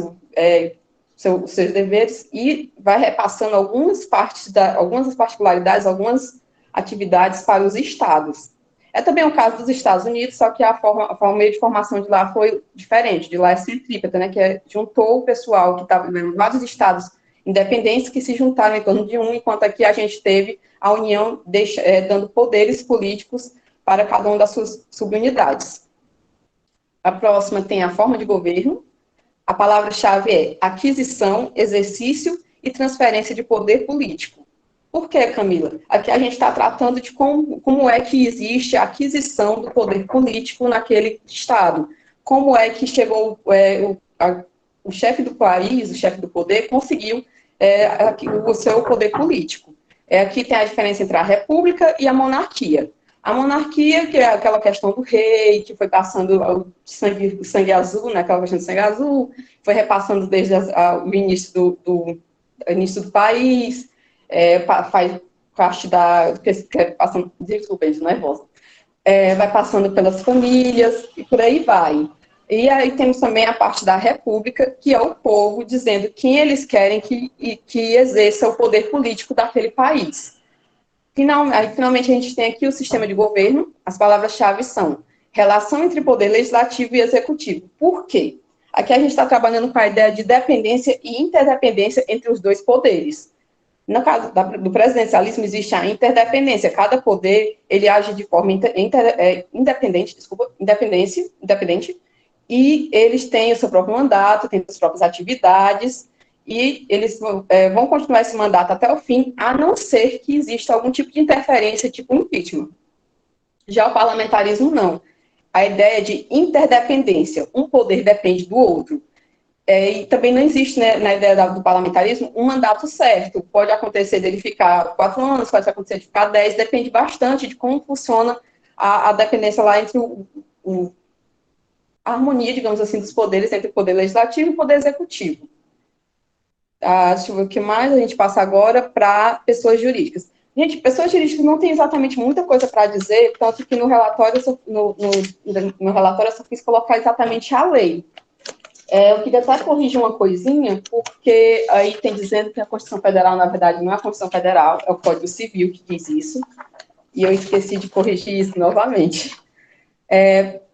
seus deveres, e vai repassando algumas particularidades, algumas atividades para os estados. É também o caso dos Estados Unidos, só que o meio de formação de lá foi diferente. De lá é centrípeta, né, que juntou o pessoal que estava em vários estados independentes que se juntaram em torno de um, enquanto aqui a gente teve a União dando poderes políticos para cada uma das suas subunidades. A próxima tem a forma de governo. A palavra-chave é aquisição, exercício e transferência de poder político. Por quê, Camila? Aqui a gente está tratando de como é que existe a aquisição do poder político naquele Estado. Como é que chegou o chefe do país, o chefe do poder, conseguiu o seu poder político. Aqui tem a diferença entre a república e a monarquia. A monarquia, que é aquela questão do rei, que foi passando o sangue azul, né, aquela questão do sangue azul, foi repassando desde o início do país, faz parte desculpa, gente, nervosa. Vai passando pelas famílias e por aí vai. E aí temos também a parte da república, que é o povo dizendo quem eles querem que exerça o poder político daquele país. Finalmente, a gente tem aqui o sistema de governo. As palavras-chave são relação entre poder legislativo e executivo. Por quê? Aqui a gente está trabalhando com a ideia de dependência e interdependência entre os dois poderes. No caso do presidencialismo, existe a interdependência. Cada poder, ele age de forma independente, e eles têm o seu próprio mandato, têm suas próprias atividades, e eles vão continuar esse mandato até o fim, a não ser que exista algum tipo de interferência, tipo impeachment. Já o parlamentarismo, não. A ideia de interdependência, um poder depende do outro. E também não existe, né, na ideia do parlamentarismo, um mandato certo. Pode acontecer dele ficar 4 anos, pode acontecer de ficar 10, depende bastante de como funciona a dependência lá entre a harmonia, digamos assim, dos poderes entre o poder legislativo e o poder executivo. Deixa eu ver o que mais, a gente passa agora para pessoas jurídicas. Gente, pessoas jurídicas não tem exatamente muita coisa para dizer, tanto que no relatório, no relatório eu só quis colocar exatamente a lei. Eu queria até corrigir uma coisinha, porque aí tem dizendo que a Constituição Federal, na verdade, não é a Constituição Federal, é o Código Civil que diz isso, e eu esqueci de corrigir isso novamente.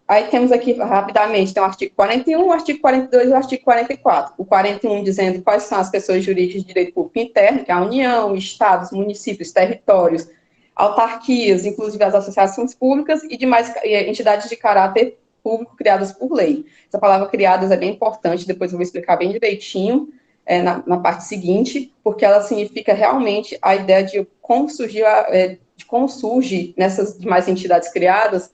Aí temos aqui, rapidamente, tem o artigo 41, o artigo 42 e o artigo 44. O 41 dizendo quais são as pessoas jurídicas de direito público interno, que é a União, estados, municípios, territórios, autarquias, inclusive as associações públicas e demais entidades de caráter público criadas por lei. Essa palavra criadas é bem importante, depois eu vou explicar bem direitinho na parte seguinte, porque ela significa realmente a ideia de como surge nessas demais entidades criadas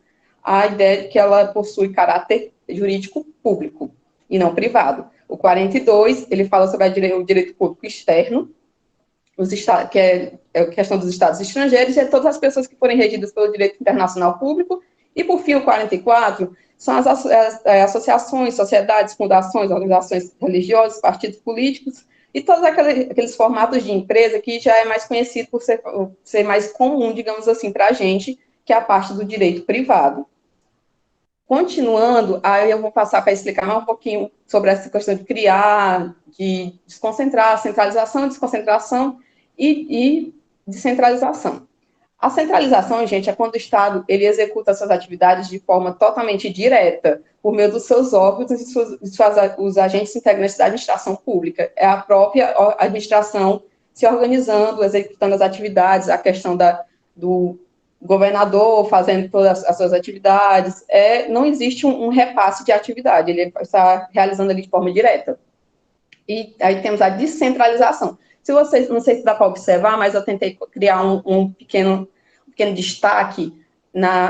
a ideia de que ela possui caráter jurídico público e não privado. O 42, ele fala sobre o direito público externo, que é a questão dos estados estrangeiros e todas as pessoas que forem regidas pelo direito internacional público. E, por fim, o 44 são as associações, sociedades, fundações, organizações religiosas, partidos políticos e todos aqueles formatos de empresa que já é mais conhecido por ser mais comum, digamos assim, para a gente, que é a parte do direito privado. Continuando, aí eu vou passar para explicar mais um pouquinho sobre essa questão de criar, de desconcentrar, centralização, desconcentração e descentralização. A centralização, gente, é quando o Estado ele executa suas atividades de forma totalmente direta, por meio dos seus órgãos e os agentes integrantes da administração pública. É a própria administração se organizando, executando as atividades, a questão do governador fazendo todas as suas atividades, não existe um repasse de atividade, ele está realizando ali de forma direta. E aí temos a descentralização. Não sei se dá para observar, mas eu tentei criar um pequeno destaque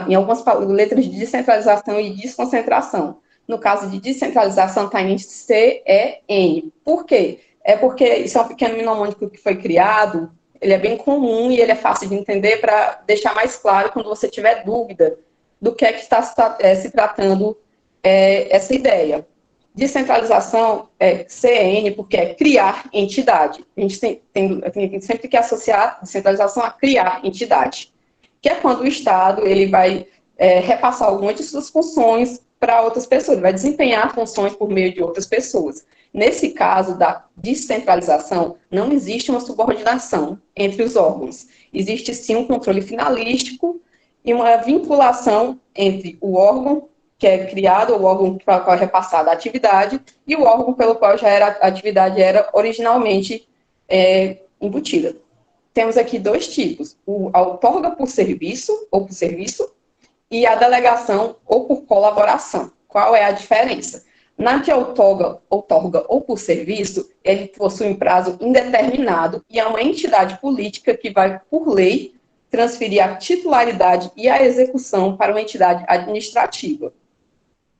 em algumas letras de descentralização e desconcentração. No caso de descentralização, está em CEN. Por quê? É porque isso é um pequeno mnemônico que foi criado, ele é bem comum e ele é fácil de entender para deixar mais claro quando você tiver dúvida do que é que está se tratando essa ideia. Descentralização é CN, porque é criar entidade. A gente tem sempre que associar descentralização a criar entidade, que é quando o Estado ele vai repassar algumas de suas funções para outras pessoas, ele vai desempenhar funções por meio de outras pessoas. Nesse caso da descentralização, não existe uma subordinação entre os órgãos. Existe, sim, um controle finalístico e uma vinculação entre o órgão que é criado, o órgão para o qual é repassada a atividade, e o órgão pelo qual a atividade era originalmente embutida. Temos aqui 2 tipos, a outorga por serviço, ou por serviço, e a delegação ou por colaboração. Qual é a diferença? Na que outorga ou por serviço, ele possui um prazo indeterminado e é uma entidade política que vai, por lei, transferir a titularidade e a execução para uma entidade administrativa.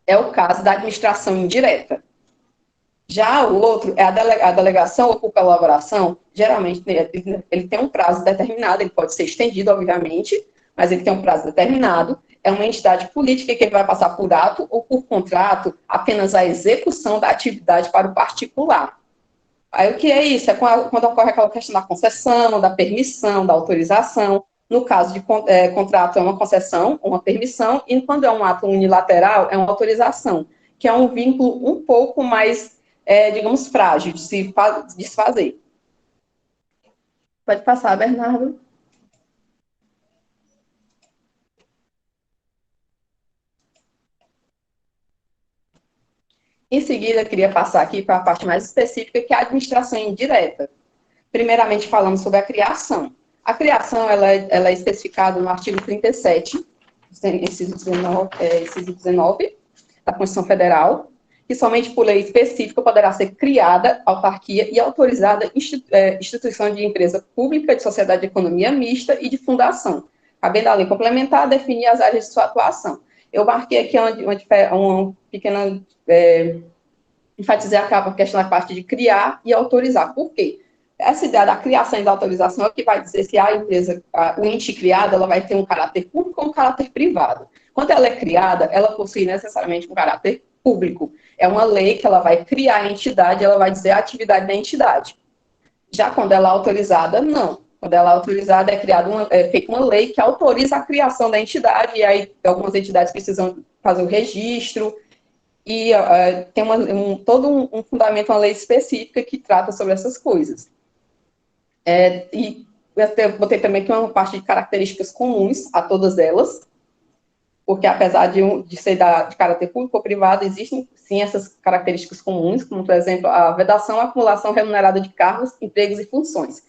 É o caso da administração indireta. Já o outro é a delegação ou por colaboração, geralmente ele tem um prazo determinado, ele pode ser estendido, obviamente, mas ele tem um prazo determinado. É uma entidade política que vai passar por ato ou por contrato apenas a execução da atividade para o particular. Aí o que é isso? É quando ocorre aquela questão da concessão, da permissão, da autorização. No caso de contrato, é uma concessão, uma permissão, e quando é um ato unilateral, é uma autorização, que é um vínculo um pouco mais, digamos, frágil de se desfazer. Pode passar, Bernardo. Em seguida, eu queria passar aqui para a parte mais específica, que é a administração indireta. Primeiramente, falando sobre a criação. A criação, ela é especificada no artigo 37, inciso 19 da Constituição Federal, que somente por lei específica poderá ser criada autarquia e autorizada instituição de empresa pública, de sociedade de economia mista e de fundação, cabendo a lei complementar definir as áreas de sua atuação. Eu marquei aqui uma pequena... enfatizei a questão da parte de criar e autorizar. Por quê? Essa ideia da criação e da autorização é o que vai dizer se a empresa, o ente criado, ela vai ter um caráter público ou um caráter privado. Quando ela é criada, ela possui necessariamente um caráter público. É uma lei que ela vai criar a entidade, ela vai dizer a atividade da entidade. Já quando ela é autorizada, não. Quando ela é autorizada, é feita uma lei que autoriza a criação da entidade, e aí algumas entidades precisam fazer o registro, e tem todo um fundamento, uma lei específica que trata sobre essas coisas. E eu botei também aqui uma parte de características comuns a todas elas, porque apesar de ser de caráter público ou privado, existem sim essas características comuns, como, por exemplo, a vedação, a acumulação remunerada de cargos, empregos e funções.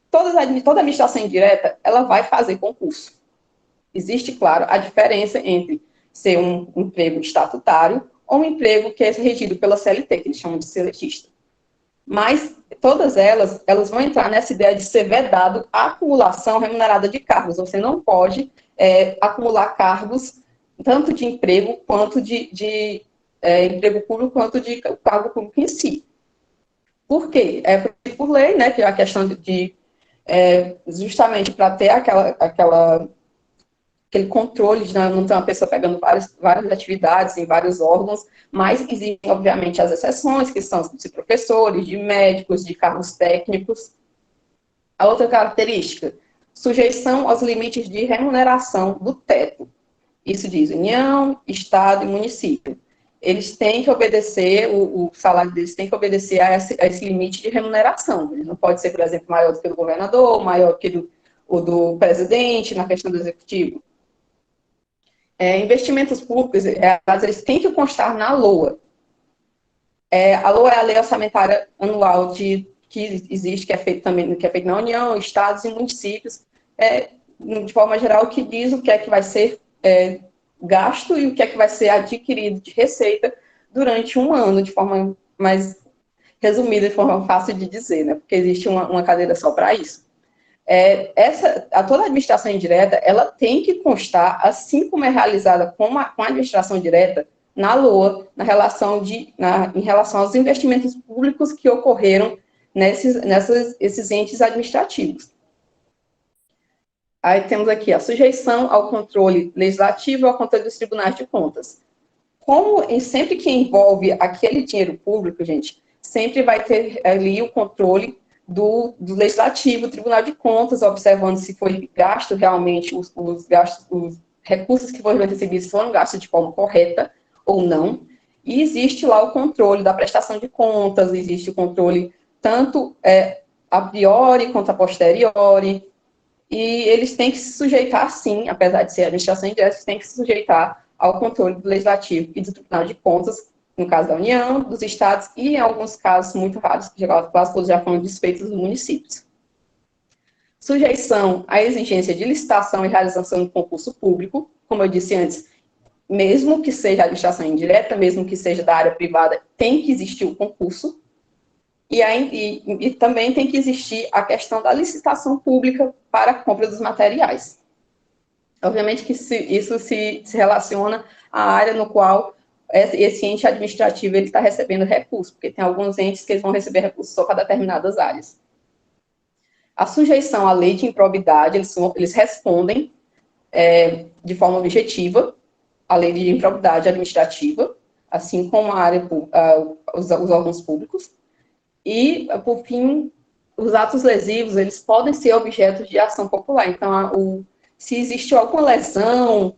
Toda administração indireta, ela vai fazer concurso. Existe, claro, a diferença entre ser um emprego estatutário ou um emprego que é regido pela CLT, que eles chamam de seletista. Mas todas elas vão entrar nessa ideia de ser vedado a acumulação remunerada de cargos. Você não pode acumular cargos, tanto de emprego, quanto de emprego público, quanto de cargo público em si. Por quê? Por lei, né, que é a questão justamente para ter aquele controle de não ter uma pessoa pegando várias atividades em vários órgãos, mas existem, obviamente, as exceções, que são de professores, de médicos, de cargos técnicos. A outra característica, sujeição aos limites de remuneração do teto. Isso diz União, Estado e município. Eles têm que obedecer, o salário deles tem que obedecer a esse limite de remuneração. Ele não pode ser, por exemplo, maior do que o do governador, maior do que o do presidente, na questão do executivo. Investimentos públicos, eles têm que constar na LOA. A LOA é a Lei Orçamentária Anual que existe, que é feita na União, estados e municípios, de forma geral, que diz o que é que vai ser gasto e o que é que vai ser adquirido de receita durante um ano, de forma mais resumida, de forma fácil de dizer, né? Porque existe uma cadeira só para isso. Toda a administração indireta, ela tem que constar, assim como é realizada com a administração direta, na LOA, em relação aos investimentos públicos que ocorreram nesses entes administrativos. Aí temos aqui a sujeição ao controle legislativo e ao controle dos tribunais de contas. Sempre que envolve aquele dinheiro público, gente, sempre vai ter ali o controle do legislativo, Tribunal de Contas, observando se foi gasto realmente, os recursos que foram recebidos foram gastos de forma correta ou não. E existe lá o controle da prestação de contas, existe o controle tanto a priori quanto a posteriori, e eles têm que se sujeitar, sim, apesar de ser administração indireta, eles têm que se sujeitar ao controle do legislativo e do Tribunal de Contas, no caso da União, dos estados e, em alguns casos muito raros, que quase todos já foram desfeitos dos municípios. Sujeição à exigência de licitação e realização do concurso público, como eu disse antes, mesmo que seja administração indireta, mesmo que seja da área privada, tem que existir o concurso, e também tem que existir a questão da licitação pública para a compra dos materiais. Obviamente que isso se relaciona à área no qual esse ente administrativo está recebendo recursos, porque tem alguns entes que eles vão receber recursos só para determinadas áreas. A sujeição à lei de improbidade, eles respondem de forma objetiva à lei de improbidade administrativa, assim como a área, os órgãos públicos. E, por fim, os atos lesivos, eles podem ser objetos de ação popular. Então, se existe alguma lesão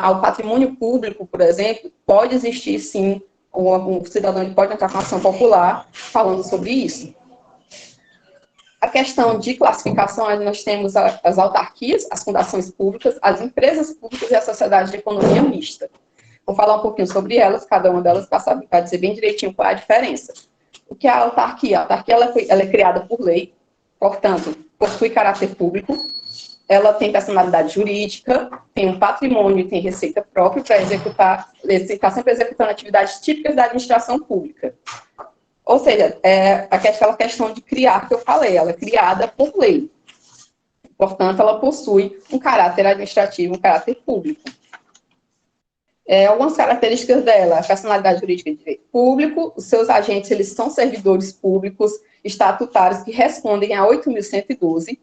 ao patrimônio público, por exemplo, pode existir, sim, um cidadão pode entrar com ação popular falando sobre isso. A questão de classificação, nós temos as autarquias, as fundações públicas, as empresas públicas e a sociedade de economia mista. Vou falar um pouquinho sobre elas, cada uma delas, para dizer bem direitinho qual é a diferença. O que é a autarquia? A autarquia ela é criada por lei, portanto, possui caráter público, ela tem personalidade jurídica, tem um patrimônio e tem receita própria para executar, está sempre executando atividades típicas da administração pública. Ou seja, aquela questão de criar que eu falei, ela é criada por lei. Portanto, ela possui um caráter administrativo, um caráter público. Algumas características dela: a personalidade jurídica de direito público, os seus agentes eles são servidores públicos estatutários que respondem a 8.112.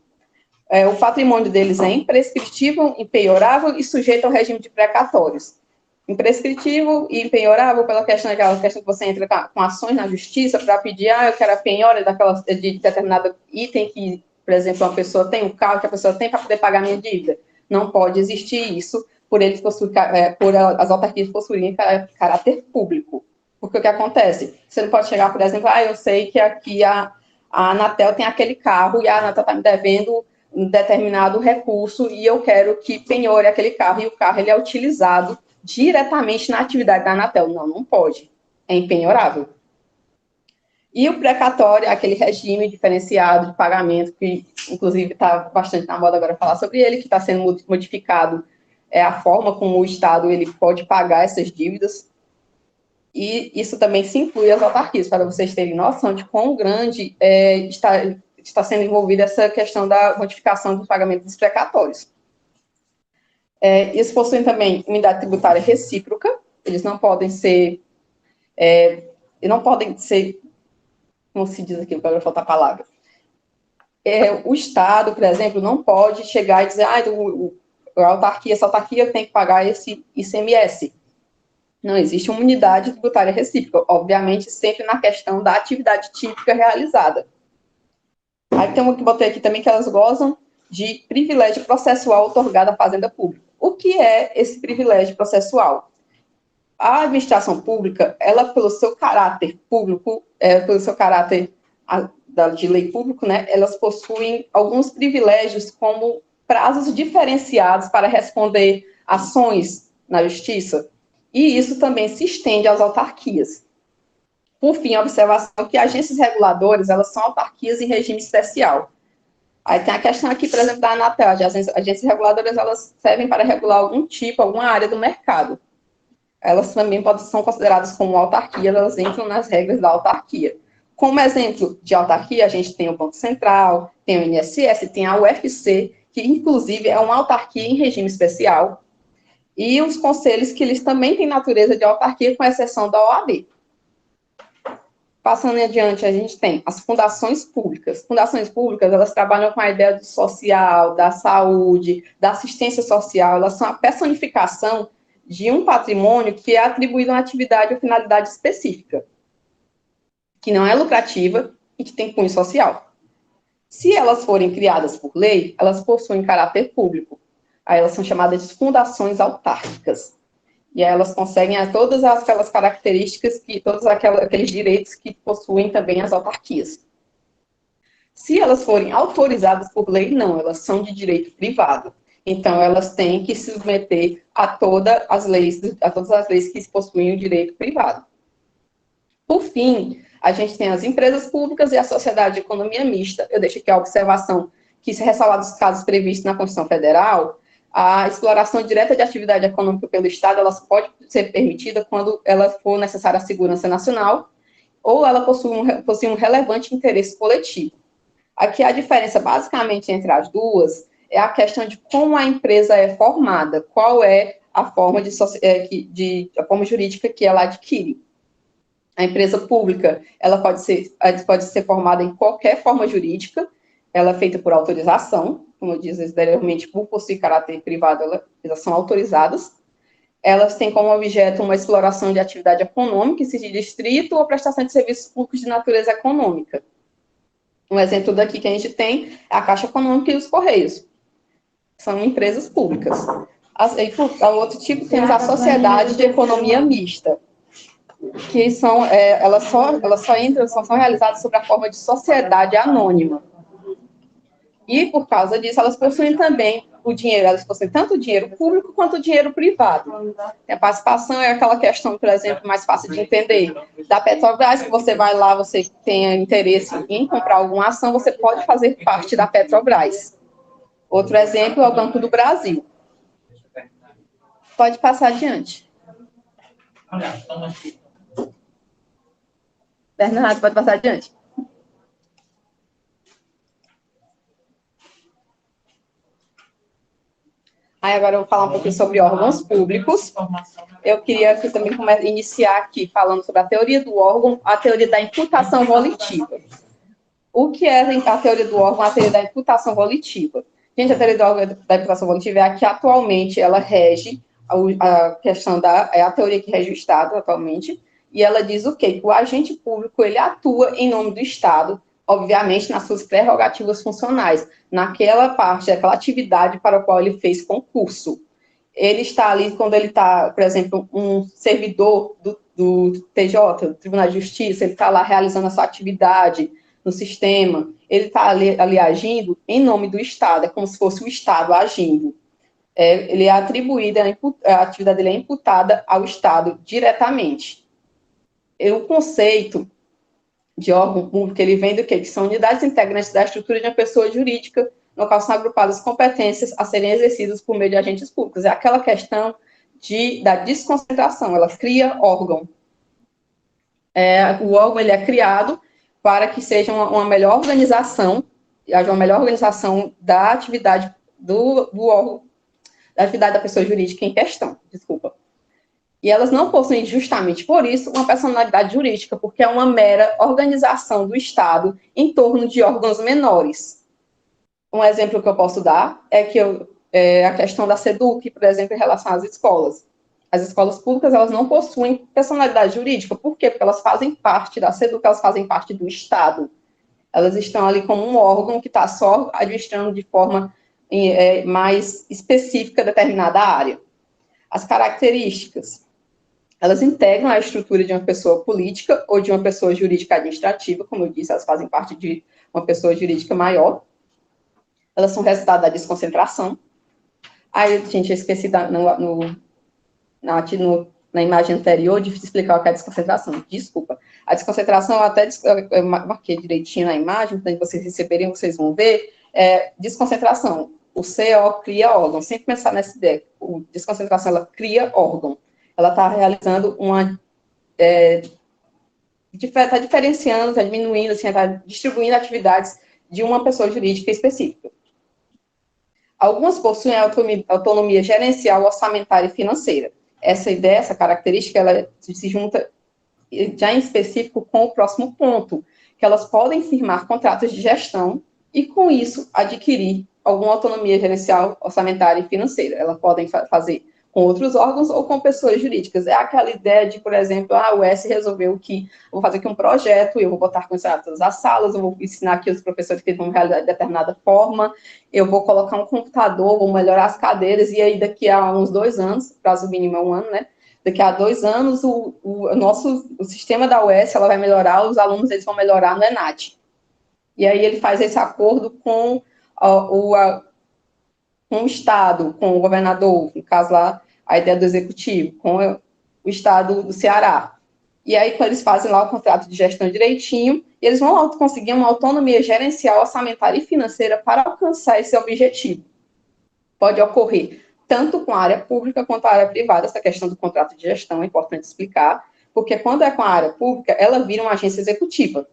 O patrimônio deles é imprescritível, impenhorável e sujeito ao regime de precatórios. Imprescritível e impenhorável pela questão que você entra com ações na justiça para pedir, eu quero a penhora de determinado item que, por exemplo, uma pessoa tem um carro que a pessoa tem para poder pagar minha dívida. Não pode existir isso por as autarquias possuírem caráter público. Porque o que acontece? Você não pode chegar, por exemplo, eu sei que aqui a Anatel tem aquele carro e a Anatel está me devendo um determinado recurso e eu quero que penhore aquele carro, e o carro ele é utilizado diretamente na atividade da Anatel. Não pode. É impenhorável. E o precatório é aquele regime diferenciado de pagamento, que inclusive está bastante na moda agora falar sobre ele, que está sendo modificado, a forma como o Estado ele pode pagar essas dívidas. E isso também se inclui as autarquias, para vocês terem noção de quão grande está sendo envolvida essa questão da modificação dos pagamentos dos precatórios. Eles possuem também unidade tributária recíproca, eles não podem ser, como se diz aqui, agora falta a palavra. O Estado, por exemplo, não pode chegar e dizer, essa autarquia tem que pagar esse ICMS. Não existe uma unidade tributária recíproca, obviamente sempre na questão da atividade típica realizada. Aí tem uma que botei aqui também, que elas gozam de privilégio processual otorgado à Fazenda Pública. O que é esse privilégio processual? A administração pública, ela, pelo seu caráter público, pelo seu caráter de lei público, né, elas possuem alguns privilégios, como prazos diferenciados para responder ações na justiça, e isso também se estende às autarquias. Por fim, a observação que agências reguladoras, elas são autarquias em regime especial. Aí tem a questão aqui, por exemplo, da Anatel. As agências reguladoras, elas servem para regular alguma área do mercado. Elas também são consideradas como autarquia, elas entram nas regras da autarquia. Como exemplo de autarquia, a gente tem o Banco Central, tem o INSS, tem a UFC, que inclusive é uma autarquia em regime especial, e os conselhos, que eles também têm natureza de autarquia, com exceção da OAB. Passando adiante, a gente tem as fundações públicas. Fundações públicas, elas trabalham com a ideia do social, da saúde, da assistência social. Elas são a personificação de um patrimônio que é atribuído a uma atividade ou finalidade específica, que não é lucrativa e que tem cunho social. Se elas forem criadas por lei, elas possuem caráter público. Aí elas são chamadas de fundações autárquicas. E aí elas conseguem todas aquelas características, todos aqueles direitos que possuem também as autarquias. Se elas forem autorizadas por lei, não, elas são de direito privado. Então, elas têm que se submeter a todas as leis que possuem o direito privado. Por fim, a gente tem as empresas públicas e a sociedade de economia mista. Eu deixo aqui a observação que, se ressalvar dos casos previstos na Constituição Federal, a exploração direta de atividade econômica pelo Estado, ela pode ser permitida quando ela for necessária à segurança nacional ou ela possui um relevante interesse coletivo. Aqui a diferença, basicamente, entre as duas é a questão de como a empresa é formada, qual é a forma, a forma jurídica que ela adquire. A empresa pública, ela pode ser formada em qualquer forma jurídica, ela é feita por autorização, como eu disse anteriormente, por possuir caráter privado, elas são autorizadas. Elas têm como objeto uma exploração de atividade econômica, se de distrito, ou prestação de serviços públicos de natureza econômica. Um exemplo daqui que a gente tem é a Caixa Econômica e os Correios. São empresas públicas. O outro tipo, temos a Sociedade de Economia Mista, que elas só realizadas sob a forma de sociedade anônima. E, por causa disso, elas possuem também o dinheiro, elas possuem tanto o dinheiro público quanto o dinheiro privado. A participação é aquela questão, por exemplo, mais fácil de entender. Da Petrobras, que você vai lá, você tenha interesse em comprar alguma ação, você pode fazer parte da Petrobras. Outro exemplo é o Banco do Brasil. Pode passar adiante. Bernardo, pode passar adiante. Aí agora eu vou falar um pouquinho sobre órgãos públicos. Eu queria que também iniciar aqui falando sobre a teoria do órgão, a teoria da imputação volitiva. O que é a teoria do órgão, a teoria da imputação volitiva? Gente, a teoria do órgão da imputação volitiva é a que atualmente ela rege a questão é a teoria que rege o Estado atualmente, e ela diz o quê? Que o agente público, ele atua em nome do Estado, obviamente, nas suas prerrogativas funcionais, naquela parte, aquela atividade para a qual ele fez concurso. Ele está ali, quando ele está, por exemplo, um servidor do TJ, do Tribunal de Justiça, ele está lá realizando a sua atividade no sistema, ele está ali agindo em nome do Estado, é como se fosse o Estado agindo. Ele é atribuído, a atividade dele é imputada ao Estado diretamente. O conceito de órgão público, ele vem do quê? Que são unidades integrantes da estrutura de uma pessoa jurídica, no qual são agrupadas competências a serem exercidas por meio de agentes públicos. É aquela questão da desconcentração, ela cria órgão. O órgão, ele é criado para que seja uma melhor organização, haja uma melhor organização da atividade do órgão, da atividade da pessoa jurídica em questão, desculpa. E elas não possuem, justamente por isso, uma personalidade jurídica, porque é uma mera organização do Estado em torno de órgãos menores. Um exemplo que eu posso dar é a questão da SEDUC, por exemplo, em relação às escolas. As escolas públicas, elas não possuem personalidade jurídica. Por quê? Porque elas fazem parte da SEDUC, elas fazem parte do Estado. Elas estão ali como um órgão que está só administrando de forma mais específica determinada área. As características, elas integram a estrutura de uma pessoa política ou de uma pessoa jurídica administrativa, como eu disse, elas fazem parte de uma pessoa jurídica maior. Elas são resultado da desconcentração. Aí, gente, eu esqueci na imagem anterior de explicar o que é a desconcentração. Desculpa. A desconcentração, eu marquei direitinho na imagem, para vocês receberem, vocês vão ver. Desconcentração. O CO cria órgão. Sempre pensar nessa ideia. Desconcentração, ela cria órgão. Ela está realizando está diferenciando, está diminuindo, assim, está distribuindo atividades de uma pessoa jurídica específica. Algumas possuem autonomia gerencial, orçamentária e financeira. Essa ideia, essa característica, ela se junta já em específico com o próximo ponto, que elas podem firmar contratos de gestão e, com isso, adquirir alguma autonomia gerencial, orçamentária e financeira. Elas podem fazer com outros órgãos ou com pessoas jurídicas. É aquela ideia de, por exemplo, o S resolveu que vou fazer aqui um projeto, eu vou botar ar-condicionado em todas as salas, eu vou ensinar aqui os professores que eles vão realizar de determinada forma, eu vou colocar um computador, vou melhorar as cadeiras, e aí daqui a uns 2 anos, prazo mínimo é 1 ano, né? Daqui a 2 anos, o sistema da UES, ela vai melhorar, os alunos eles vão melhorar no ENAD. E aí ele faz esse acordo com o Estado, com o governador, no caso lá, a ideia do executivo, com o Estado do Ceará. E aí, quando eles fazem lá o contrato de gestão direitinho, eles vão conseguir uma autonomia gerencial, orçamentária e financeira para alcançar esse objetivo. Pode ocorrer tanto com a área pública quanto a área privada. Essa questão do contrato de gestão é importante explicar, porque quando é com a área pública, ela vira uma agência executiva.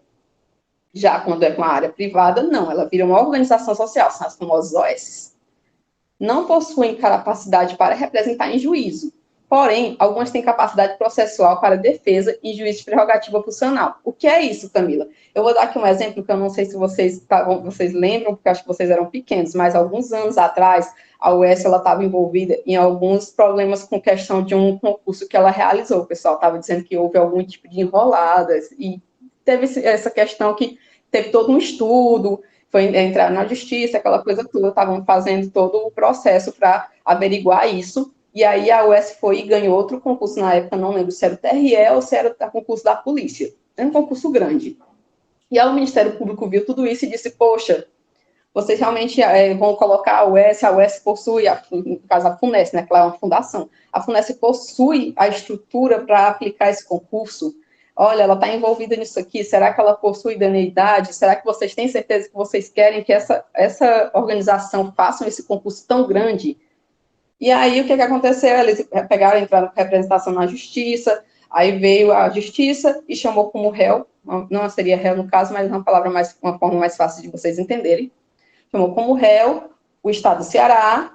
Já quando é com a área privada, não, ela vira uma organização social, são as famosas OS. Não possuem capacidade para representar em juízo, porém, algumas têm capacidade processual para defesa em juízo de prerrogativa funcional. O que é isso, Camila? Eu vou dar aqui um exemplo que eu não sei se vocês lembram, porque acho que vocês eram pequenos, mas alguns anos atrás, a UES estava envolvida em alguns problemas com questão de um concurso que ela realizou. O pessoal estava dizendo que houve algum tipo de enroladas, e teve essa questão que teve todo um estudo, foi entrar na justiça, aquela coisa toda, estavam fazendo todo o processo para averiguar isso, e aí a UES foi e ganhou outro concurso na época, não lembro se era o TRE ou se era o concurso da polícia. Era um concurso grande. E aí o Ministério Público viu tudo isso e disse, poxa, vocês realmente vão colocar a UES possui, no caso a FUNES, né, que lá é uma fundação, a FUNES possui a estrutura para aplicar esse concurso? Olha, ela está envolvida nisso aqui, será que ela possui idoneidade? Será que vocês têm certeza que vocês querem que essa organização faça esse concurso tão grande? E aí, o que aconteceu? Eles pegaram, entraram com representação na justiça, aí veio a justiça e chamou como réu, não seria réu no caso, mas uma forma mais fácil de vocês entenderem, chamou como réu o Estado do Ceará,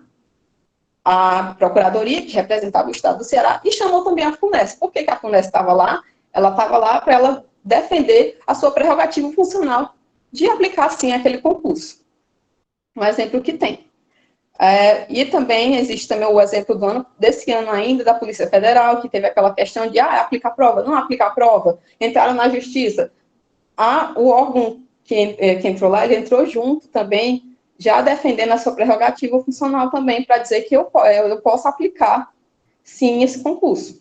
a Procuradoria, que representava o Estado do Ceará, e chamou também a FUNES. Por que a FUNES estava lá? Ela estava lá para ela defender a sua prerrogativa funcional de aplicar, sim, aquele concurso. Um exemplo que tem. E também existe também o exemplo desse ano ainda, da Polícia Federal, que teve aquela questão de aplicar prova, não aplicar prova, entraram na justiça. O órgão que entrou lá, ele entrou junto também, já defendendo a sua prerrogativa funcional também, para dizer que eu posso aplicar, sim, esse concurso.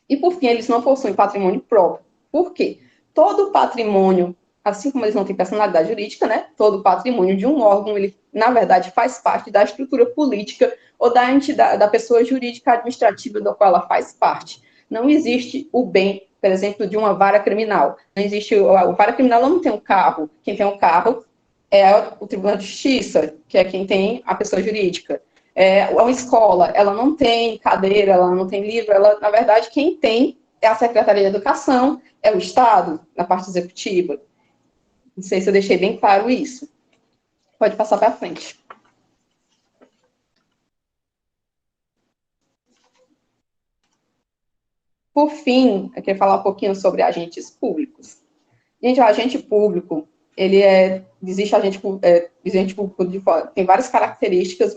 E, por fim, eles não possuem patrimônio próprio. Por quê? Todo patrimônio, assim como eles não têm personalidade jurídica, né? Todo patrimônio de um órgão, ele, na verdade, faz parte da estrutura política ou da entidade, da pessoa jurídica administrativa da qual ela faz parte. Não existe o bem, por exemplo, de uma vara criminal. Não existe o vara criminal, não tem um carro. Quem tem um carro é o Tribunal de Justiça, que é quem tem a pessoa jurídica. Uma escola, ela não tem cadeira, ela não tem livro, na verdade, quem tem é a Secretaria de Educação, é o Estado, na parte executiva. Não sei se eu deixei bem claro isso. Pode passar para frente. Por fim, eu queria falar um pouquinho sobre agentes públicos. Gente, o agente público, existe agente público tem várias características,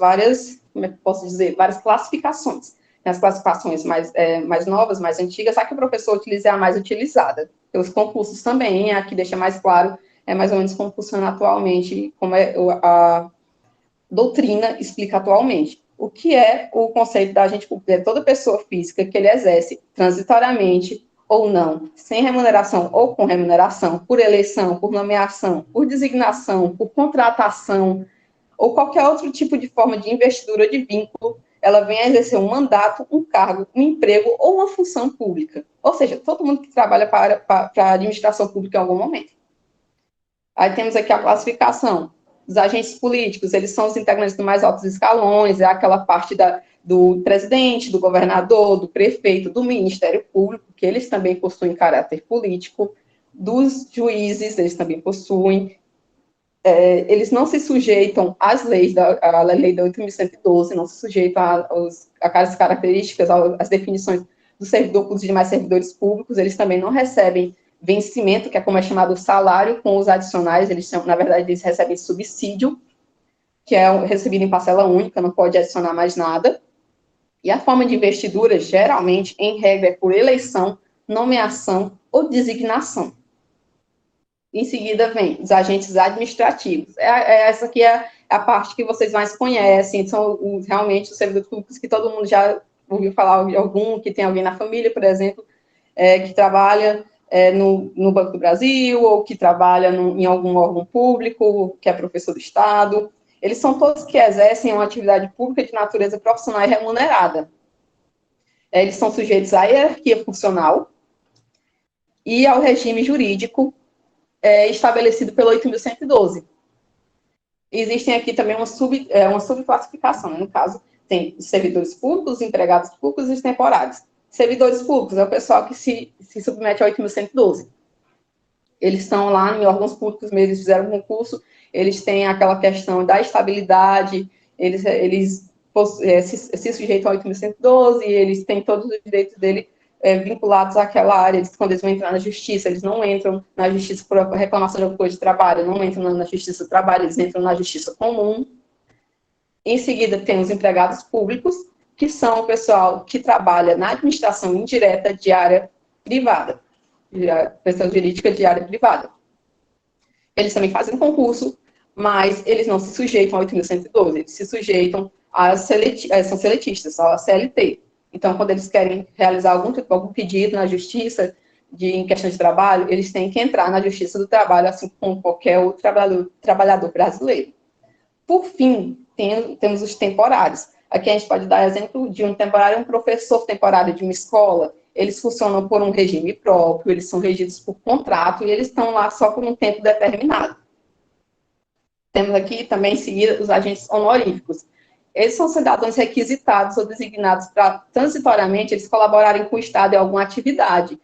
como é que eu posso dizer, várias classificações. Tem as classificações mais novas, mais antigas, a que o professor utiliza é a mais utilizada. Os concursos também, aqui deixa mais claro, é mais ou menos como funciona atualmente, como a doutrina explica atualmente. O que é o conceito da agente público? É toda pessoa física que ele exerce transitoriamente ou não, sem remuneração ou com remuneração, por eleição, por nomeação, por designação, por contratação, ou qualquer outro tipo de forma de investidura de vínculo, ela vem a exercer um mandato, um cargo, um emprego ou uma função pública. Ou seja, todo mundo que trabalha para a administração pública em algum momento. Aí temos aqui a classificação. Os agentes políticos, eles são os integrantes dos mais altos escalões, é aquela parte do presidente, do governador, do prefeito, do Ministério Público, que eles também possuem caráter político, dos juízes, eles também possuem. Eles não se sujeitam às leis, à lei da 8.112, não se sujeitam às características, às definições do servidor público e demais servidores públicos, eles também não recebem vencimento, que é como é chamado o salário, com os adicionais, na verdade, eles recebem subsídio, que é recebido em parcela única, não pode adicionar mais nada. E a forma de investidura, geralmente, em regra, é por eleição, nomeação ou designação. Em seguida, vem os agentes administrativos. Essa aqui é a parte que vocês mais conhecem, são realmente os servidores públicos que todo mundo já ouviu falar de algum, que tem alguém na família, por exemplo, que trabalha no Banco do Brasil, ou que trabalha em algum órgão público, que é professor do Estado. Eles são todos que exercem uma atividade pública de natureza profissional e remunerada. Eles são sujeitos à hierarquia funcional e ao regime jurídico estabelecido pelo 8.112. Existem aqui também uma subclassificação, né? No caso, tem os servidores públicos, os empregados públicos e os temporários. Servidores públicos é o pessoal que se submete ao 8.112. Eles estão lá em órgãos públicos, eles fizeram um concurso, eles têm aquela questão da estabilidade, eles se sujeitam ao 8.112, eles têm todos os direitos dele vinculados àquela área. Quando eles vão entrar na justiça, eles não entram na justiça por reclamação de alguma coisa de trabalho, não entram na justiça do trabalho, eles entram na justiça comum. Em seguida, tem os empregados públicos, que são o pessoal que trabalha na administração indireta de área privada, pessoa jurídica de área privada. Eles também fazem concurso, mas eles não se sujeitam ao 8.112, eles se sujeitam são seletistas, à CLT. Então, quando eles querem realizar algum pedido na justiça, em questão de trabalho, eles têm que entrar na justiça do trabalho, assim como qualquer outro trabalhador brasileiro. Por fim, temos os temporários. Aqui a gente pode dar exemplo de um temporário, um professor temporário de uma escola. Eles funcionam por um regime próprio, eles são regidos por contrato e eles estão lá só por um tempo determinado. Temos aqui também, em seguida, os agentes honoríficos. Eles são cidadãos requisitados ou designados para, transitoriamente, eles colaborarem com o Estado em alguma atividade,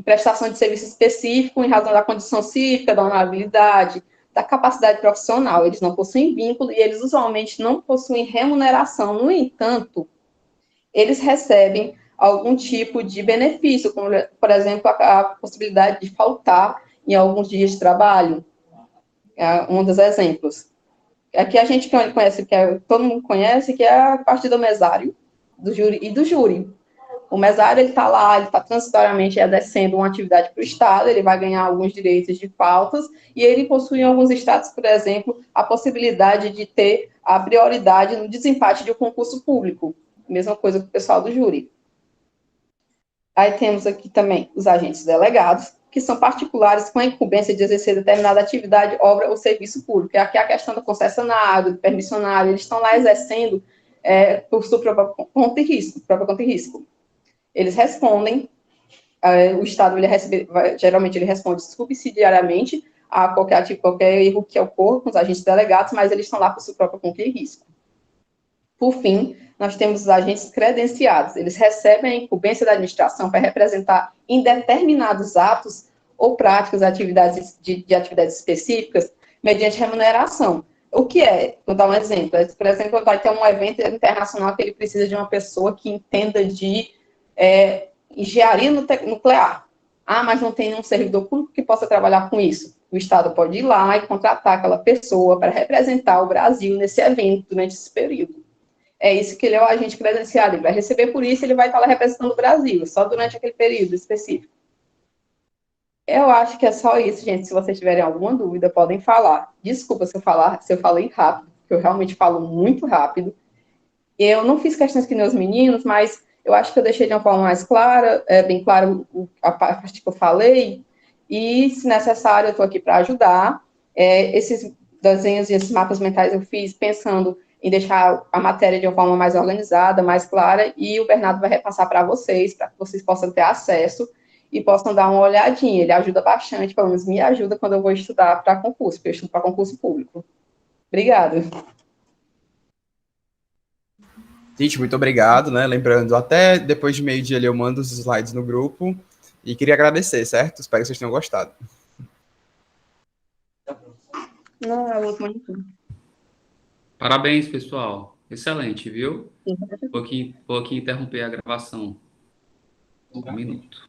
prestação de serviço específico em razão da condição cívica, da honorabilidade, da capacidade profissional. Eles não possuem vínculo e eles usualmente não possuem remuneração. No entanto, eles recebem algum tipo de benefício, como, por exemplo, a possibilidade de faltar em alguns dias de trabalho. Um dos exemplos. Aqui a gente conhece, todo mundo conhece, que é a parte do mesário, do júri e do júri. O mesário, ele está lá, ele está transitoriamente exercendo uma atividade para o Estado, ele vai ganhar alguns direitos de pautas, e ele possui em alguns estados, por exemplo, a possibilidade de ter a prioridade no desempate de um concurso público. Mesma coisa com o pessoal do júri. Aí temos aqui também os agentes delegados, que são particulares com a incumbência de exercer determinada atividade, obra ou serviço público. E aqui a questão do concessionário, do permissionário, eles estão lá exercendo por sua própria conta e risco. Eles respondem, o Estado, geralmente, ele responde subsidiariamente a qualquer erro que ocorra com os agentes delegados, mas eles estão lá por sua própria conta e risco. Por fim, nós temos os agentes credenciados. Eles recebem a incumbência da administração para representar em determinados atos ou práticas atividades de atividades específicas mediante remuneração. O que é? Vou dar um exemplo. Por exemplo, vai ter um evento internacional que ele precisa de uma pessoa que entenda de engenharia nuclear. Ah, mas não tem nenhum servidor público que possa trabalhar com isso. O Estado pode ir lá e contratar aquela pessoa para representar o Brasil nesse evento, durante esse período. É isso que ele é o agente credenciado, ele vai receber por isso, ele vai estar lá representando o Brasil, só durante aquele período específico. Eu acho que é só isso, gente. Se vocês tiverem alguma dúvida, podem falar. Desculpa se eu falei rápido, porque eu realmente falo muito rápido. Eu não fiz questões que nem os meninos, mas eu acho que eu deixei de uma forma mais clara, bem claro a parte que eu falei, e, se necessário, eu estou aqui para ajudar. Esses desenhos e esses mapas mentais eu fiz pensando em deixar a matéria de uma forma mais organizada, mais clara, e o Bernardo vai repassar para vocês, para que vocês possam ter acesso e possam dar uma olhadinha. Ele ajuda bastante, pelo menos me ajuda quando eu vou estudar para concurso, porque eu estudo para concurso público. Obrigada. Gente, muito obrigado, né? Lembrando, até depois de meio-dia ali eu mando os slides no grupo e queria agradecer, certo? Espero que vocês tenham gostado. Não, é outro monitor. Parabéns, pessoal. Excelente, viu? Vou aqui interromper a gravação. Um minuto.